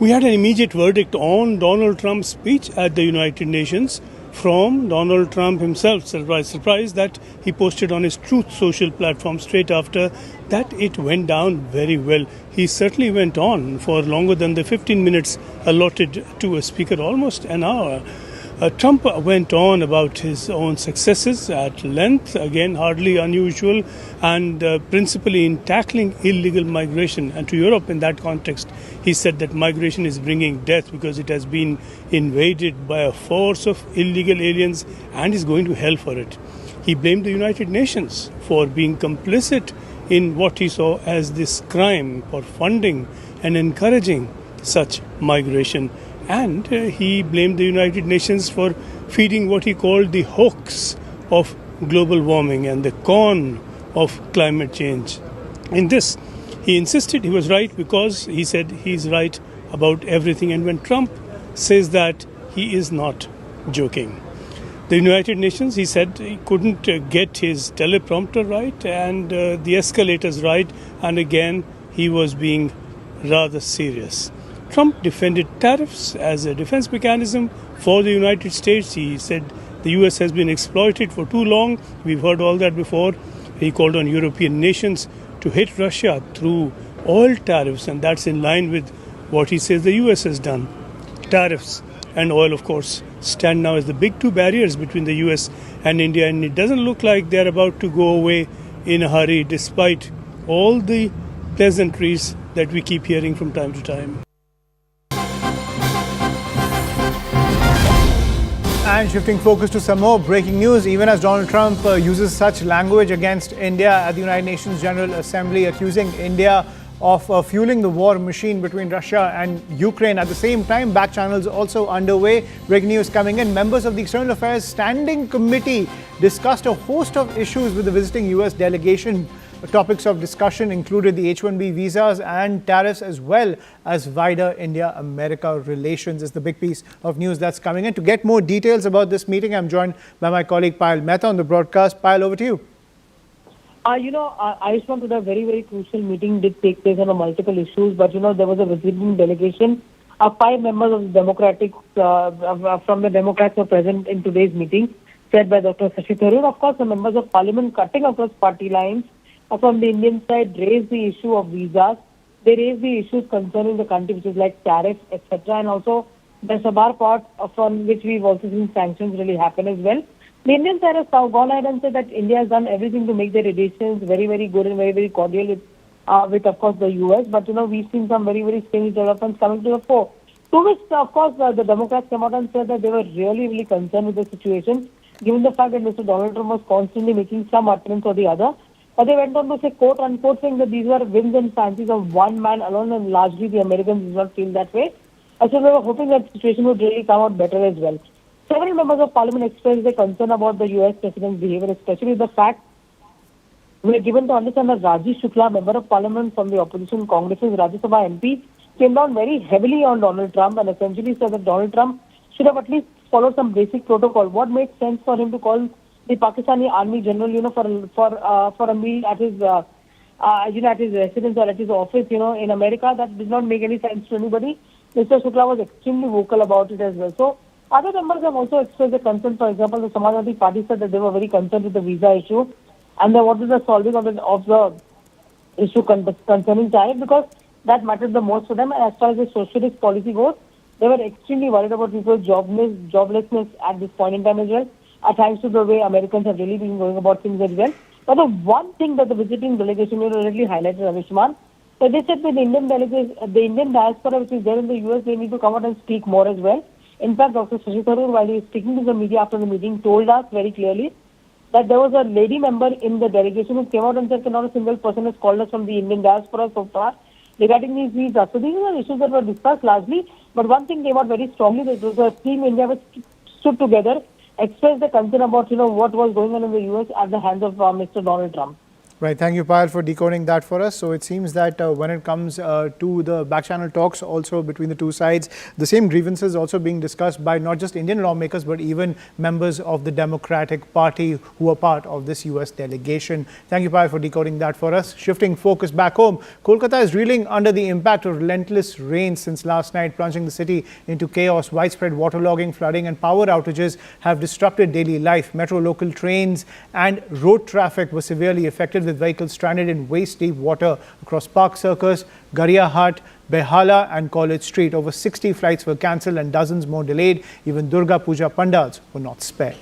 We had an immediate verdict on Donald Trump's speech at the United Nations from Donald Trump himself. Surprise that he posted on his Truth Social platform straight after that it went down very well. He certainly went on for longer than the 15 minutes allotted to a speaker, almost an hour. Trump went on about his own successes at length, again hardly unusual, and principally in tackling illegal migration. And to Europe in that context, he said that migration is bringing death because it has been invaded by a force of illegal aliens and is going to hell for it. He blamed the United Nations for being complicit in what he saw as this crime for funding and encouraging such migration. And he blamed the United Nations for feeding what he called the hoax of global warming and the con of climate change. In this, he insisted he was right because he said he's right about everything. And when Trump says that, he is not joking. The United Nations, he said, he couldn't get his teleprompter right and the escalators right. And again, he was being rather serious. Trump defended tariffs as a defense mechanism for the United States. He said the US has been exploited for too long. We've heard all that before. He called on European nations to hit Russia through oil tariffs, and that's in line with what he says the US has done. Tariffs and oil, of course, stand now as the big two barriers between the US and India, and it doesn't look like they're about to go away in a hurry, despite all the pleasantries that we keep hearing from time to time. And shifting focus to some more breaking news, even as Donald Trump uses such language against India at the United Nations General Assembly, accusing India of fueling the war machine between Russia and Ukraine. At the same time, back channels also underway. Breaking news coming in. Members of the External Affairs Standing Committee discussed a host of issues with the visiting US delegation. Topics of discussion included the H-1B visas and tariffs, as well as wider India-America relations, is the big piece of news that's coming in. To get more details about this meeting, I'm joined by my colleague Payal Mehta on the broadcast. Payal, over to you. I just wanted a very, very crucial meeting did take place on multiple issues, but, there was a visiting delegation. 5 members of the from the Democrats were present in today's meeting, said by Dr. Shashi Tharoor. Of course, the members of parliament cutting across party lines from the Indian side raised the issue of visas. They raised the issues concerning the country, which is like tariffs, etc. And also the Sabar part from which we've also seen sanctions really happen as well. The Indian side has gone ahead and said that India has done everything to make their relations very, very good and very, very cordial with of course, the US. But, we've seen some very, very strange developments coming to the fore. To which, of course, the Democrats came out and said that they were really, really concerned with the situation, given the fact that Mr. Donald Trump was constantly making some utterance or the other. But they went on to say, quote unquote, saying that these were whims and fancies of one man alone, and largely the Americans did not feel that way. So they were hoping that the situation would really come out better as well. Several members of parliament expressed their concern about the US president's behavior, especially the fact we are given to understand that Rajesh Shukla, member of parliament from the opposition Congress's Rajya Sabha MP, came down very heavily on Donald Trump and essentially said that Donald Trump should have at least followed some basic protocol. What made sense for him to call the Pakistani Army General, for a meal at his, at his residence or at his office, in America? That did not make any sense to anybody. Mr. Shukla was extremely vocal about it as well. So other members have also expressed their concern. For example, the Samajwadi Party said that they were very concerned with the visa issue and then what is the solving of the issue concerning tariff, because that mattered the most for them. And as far as the socialist policy goes, they were extremely worried about people's joblessness at this point in time as well, thanks to the way Americans have really been going about things as well. But the one thing that the visiting delegation really highlighted, Avishman, that they said that the Indian diaspora which is there in the US, they need to come out and speak more as well. In fact, Dr. Shashi Tharoor, while he was speaking to the media after the meeting, told us very clearly that there was a lady member in the delegation who came out and said, not a single person has called us from the Indian diaspora so far regarding these visas. So these are issues that were discussed largely, but one thing came out very strongly, that it was a team India which stood together, expressed the concern about, what was going on in the US at the hands of Mr. Donald Trump. Right. Thank you, Payal, for decoding that for us. So it seems that when it comes to the back-channel talks also between the two sides, the same grievances also being discussed by not just Indian lawmakers, but even members of the Democratic Party who are part of this US delegation. Thank you, Payal, for decoding that for us. Shifting focus back home, Kolkata is reeling under the impact of relentless rain since last night, plunging the city into chaos. Widespread waterlogging, flooding and power outages have disrupted daily life. Metro local trains and road traffic were severely affected, with vehicles stranded in waist-deep water across Park Circus, Gariahat, Behala and College Street. Over 60 flights were cancelled and dozens more delayed. Even Durga Puja pandals were not spared.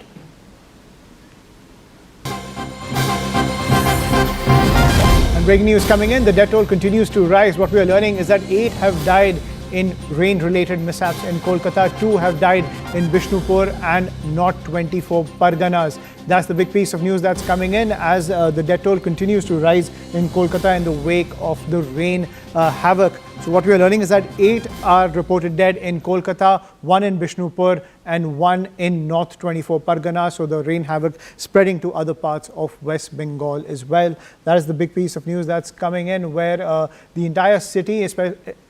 And breaking news coming in, the death toll continues to rise. What we are learning is that 8 have died in rain-related mishaps in Kolkata. 2 have died in Bishnupur and not 24 Parganas. That's the big piece of news that's coming in as the death toll continues to rise in Kolkata in the wake of the rain havoc. So what we are learning is that 8 are reported dead in Kolkata, 1 in Bishnupur and 1 in North 24 Pargana. So the rain havoc spreading to other parts of West Bengal as well. That is the big piece of news that's coming in, where the entire city,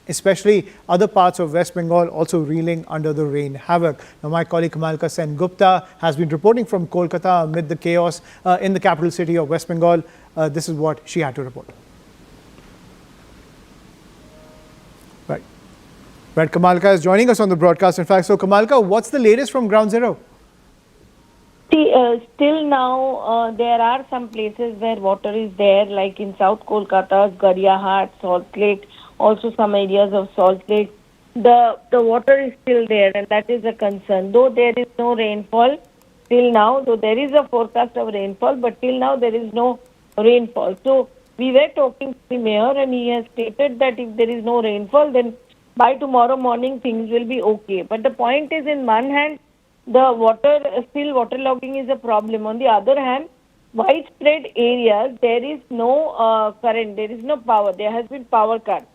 especially other parts of West Bengal, also reeling under the rain havoc. Now, my colleague Kamalka Sen Gupta has been reporting from Kolkata amid the chaos in the capital city of West Bengal. This is what she had to report. Right, Kamalka is joining us on the broadcast. In fact, so Kamalka, what's the latest from Ground Zero? See, still now there are some places where water is there, like in South Kolkata, Gariahat, Salt Lake, also some areas of Salt Lake. The water is still there, and that is a concern. Though there is no rainfall till now, though there is a forecast of rainfall, but till now there is no rainfall. So we were talking to the mayor, and he has stated that if there is no rainfall, then by tomorrow morning things will be okay. But the point is, in one hand, the waterlogging is a problem. On the other hand, widespread areas, there is no current, there is no power, there has been power cut.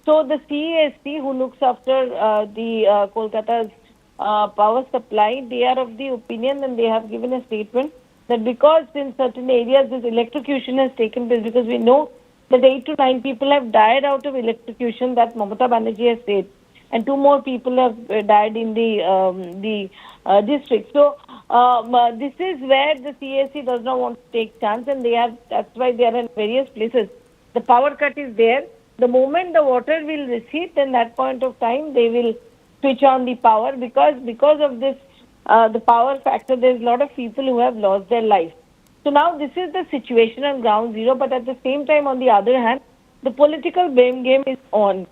So the CESC, who looks after the Kolkata's power supply, they are of the opinion, and they have given a statement that because in certain areas this electrocution has taken place, because we know that 8 to 9 people have died out of electrocution, that Mamata Banerjee has said, and 2 more people have died in the district. So this is where the CAC does not want to take chance, and that's why they are in various places. The power cut is there. The moment the water will recede, then that point of time they will switch on the power, because of this the power factor, there's a lot of people who have lost their lives. So now this is the situation on Ground Zero, but at the same time, on the other hand, the political blame game is on.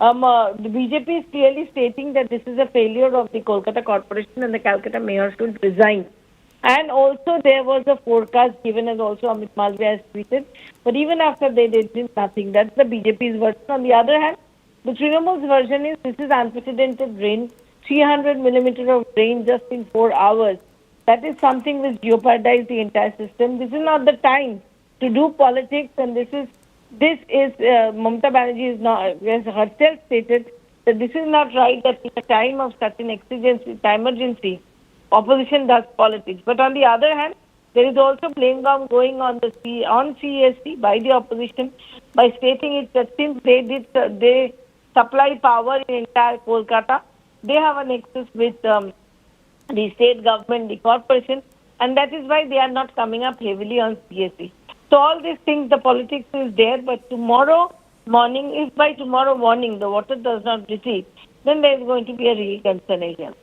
The BJP is clearly stating that this is a failure of the Kolkata Corporation and the Calcutta mayor should resign. And also there was a forecast given, as also Amit Malviya has tweeted, but even after they did nothing. That's the BJP's version. On the other hand, the Trinamool's version is this is unprecedented rain, 300 millimeters of rain just in 4 hours. That is something which jeopardized the entire system. This is not the time to do politics, and this is Mamata Banerjee is not, has herself stated that this is not right, that in a time of such an emergency, opposition does politics. But on the other hand, there is also blame going on CESC by the opposition by stating it that since they supply power in entire Kolkata, they have a nexus with the state government, the corporation, and that is why they are not coming up heavily on CSC. So all these things, the politics is there, but tomorrow morning, if by tomorrow morning the water does not recede, then there is going to be a real concern area.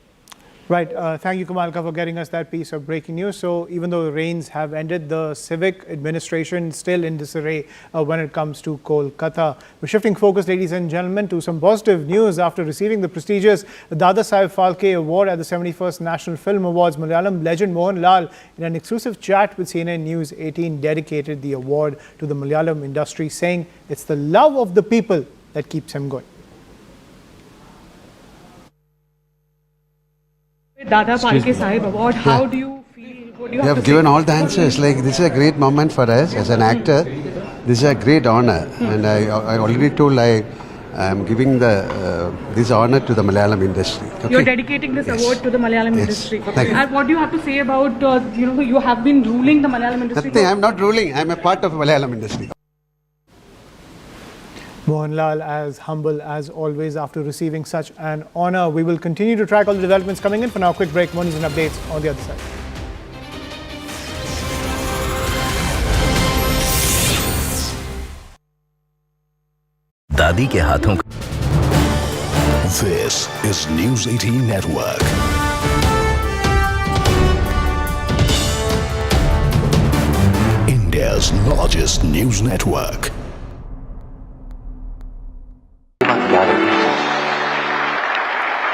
Right. Thank you, Kamalka, for getting us that piece of breaking news. So even though the rains have ended, the civic administration is still in disarray when it comes to Kolkata. We're shifting focus, ladies and gentlemen, to some positive news. After receiving the prestigious Dada Saheb Phalke Award at the 71st National Film Awards, Malayalam legend Mohanlal, in an exclusive chat with CNN News 18, dedicated the award to the Malayalam industry, saying it's the love of the people that keeps him going. Dada Phalke Saheb Award, how do you feel You have given all the answers. Like, this is a great moment for us as an actor. This is a great honor, and I already told I am giving this honor to the Malayalam industry. Okay? You're dedicating this award to the Malayalam industry. And what do you have to say about you have been ruling the Malayalam industry? Nothing. I'm not ruling. I'm a part of the Malayalam industry. Mohanlal as humble as always after receiving such an honor. We will continue to track all the developments coming in. For now, quick break. More news and updates on the other side. दादी के हाथों. This is News 18 Network. India's largest news network.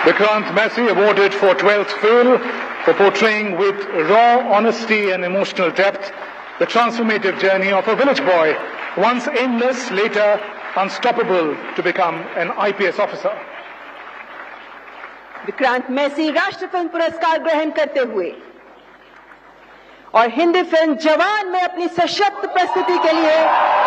Vikrant Massey awarded for 12th film for portraying with raw honesty and emotional depth the transformative journey of a village boy, once aimless, later unstoppable to become an IPS officer. Vikrant Massey राष्ट्रीय film पुरस्कार ग्रहण करते हुए और Hindi film जवान में अपनी सशक्त प्रस्तुति के लिए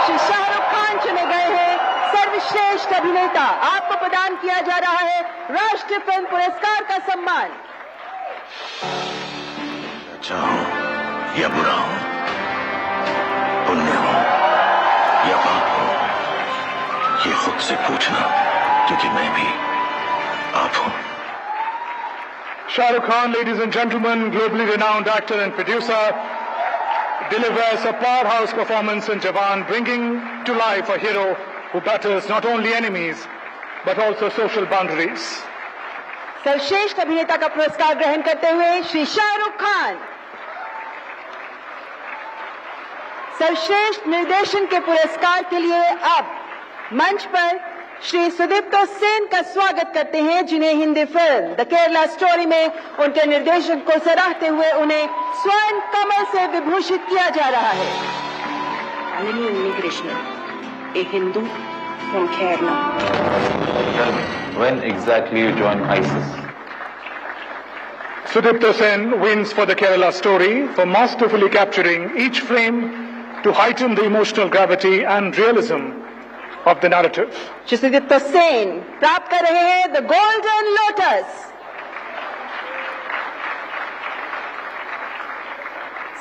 श्री शाहरुख खान चुने गए हैं सर्वश्रेष्ठ अभिनेता. आपको प्रदान किया जा रहा है राष्ट्रीय फिल्म पुरस्कार का सम्मान. अच्छा हो या बुरा हो, पुण्य हो या पाप हो, ये खुद से पूछना, क्योंकि मैं भी आप हूं. Shah Rukh Khan, ladies and gentlemen, globally renowned actor and producer, delivers a powerhouse performance in Jawan, bringing to life a hero who battles not only enemies but also social boundaries. सर्वश्रेष्ठ अभिनेता का पुरस्कार ग्रहण करते हुए श्री शाहरुख खान. सर्वश्रेष्ठ निर्देशन के पुरस्कार के लिए अब मंच पर श्री सुदीप्तो सेन का स्वागत करते हैं, जिन्हें Hindi film the Kerala story में उनके निर्देशन को सराहते हुए उन्हें स्वर्ण कमल से विभूषित किया जा रहा है. Krishna, a Hindu from Kerala. Tell me, when exactly you joined ISIS? Sudipto Sen wins for the Kerala story for masterfully capturing each frame to heighten the emotional gravity and realism of the narrative. Shri Sudipto Sen प्राप्त कर रहे हैं the golden lotus.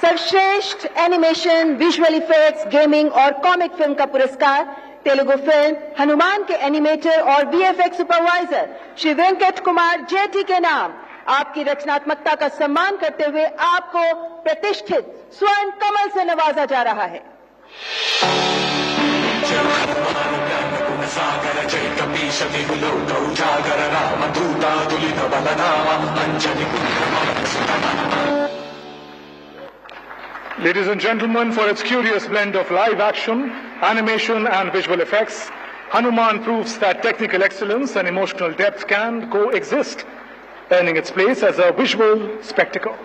सर्वश्रेष्ठ animation, visual effects, gaming और comic film का पुरस्कार Telugu film Hanuman के animator और वीएफएक्स सुपरवाइजर श्री वेंकट कुमार जेठी के नाम. आपकी रचनात्मकता का सम्मान करते हुए आपको प्रतिष्ठित स्वर्ण कमल से नवाजा जा रहा है. Ladies and gentlemen, for its curious blend of live action, animation and visual effects, Hanuman proves that technical excellence and emotional depth can coexist, earning its place as a visual spectacle.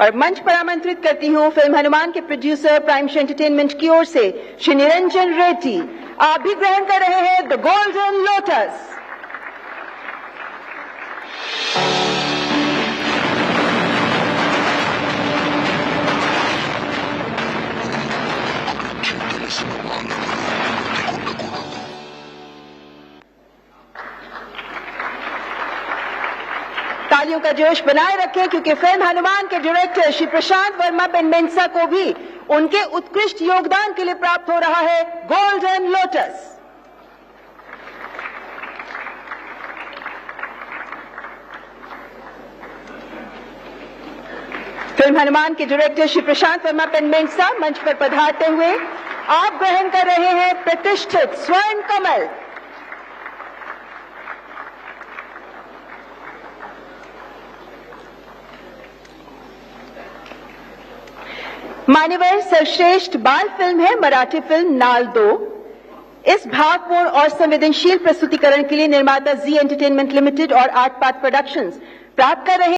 और मंच पर आमंत्रित करती हूँ film Hanuman के producer prime entertainment की ओर से श्री निरंजन रेड्डी. आप भी ग्रहण कर रहे हैं द गोल्डन लोटस. तालियों का जोश बनाए रखें, क्योंकि फिल्म हनुमान के डायरेक्टर श्री प्रशांत वर्मा पेनमेंसा को भी उनके उत्कृष्ट योगदान के लिए प्राप्त हो रहा है गोल्डन लोटस. फिल्म हनुमान के डायरेक्टर श्री प्रशांत वर्मा पेनमेंसा मंच पर पधारते हुए आप ग्रहण कर रहे हैं प्रतिष्ठित स्वर्ण कमल. मान्यवर सर्वश्रेष्ठ बाल फिल्म है मराठी फिल्म नाल 2. इस भावपूर्ण और संवेदनशील प्रस्तुतिकरण के लिए निर्माता जी एंटरटेनमेंट लिमिटेड और आर्ट पाथ प्रोडक्शंस प्राप्त कर रहे हैं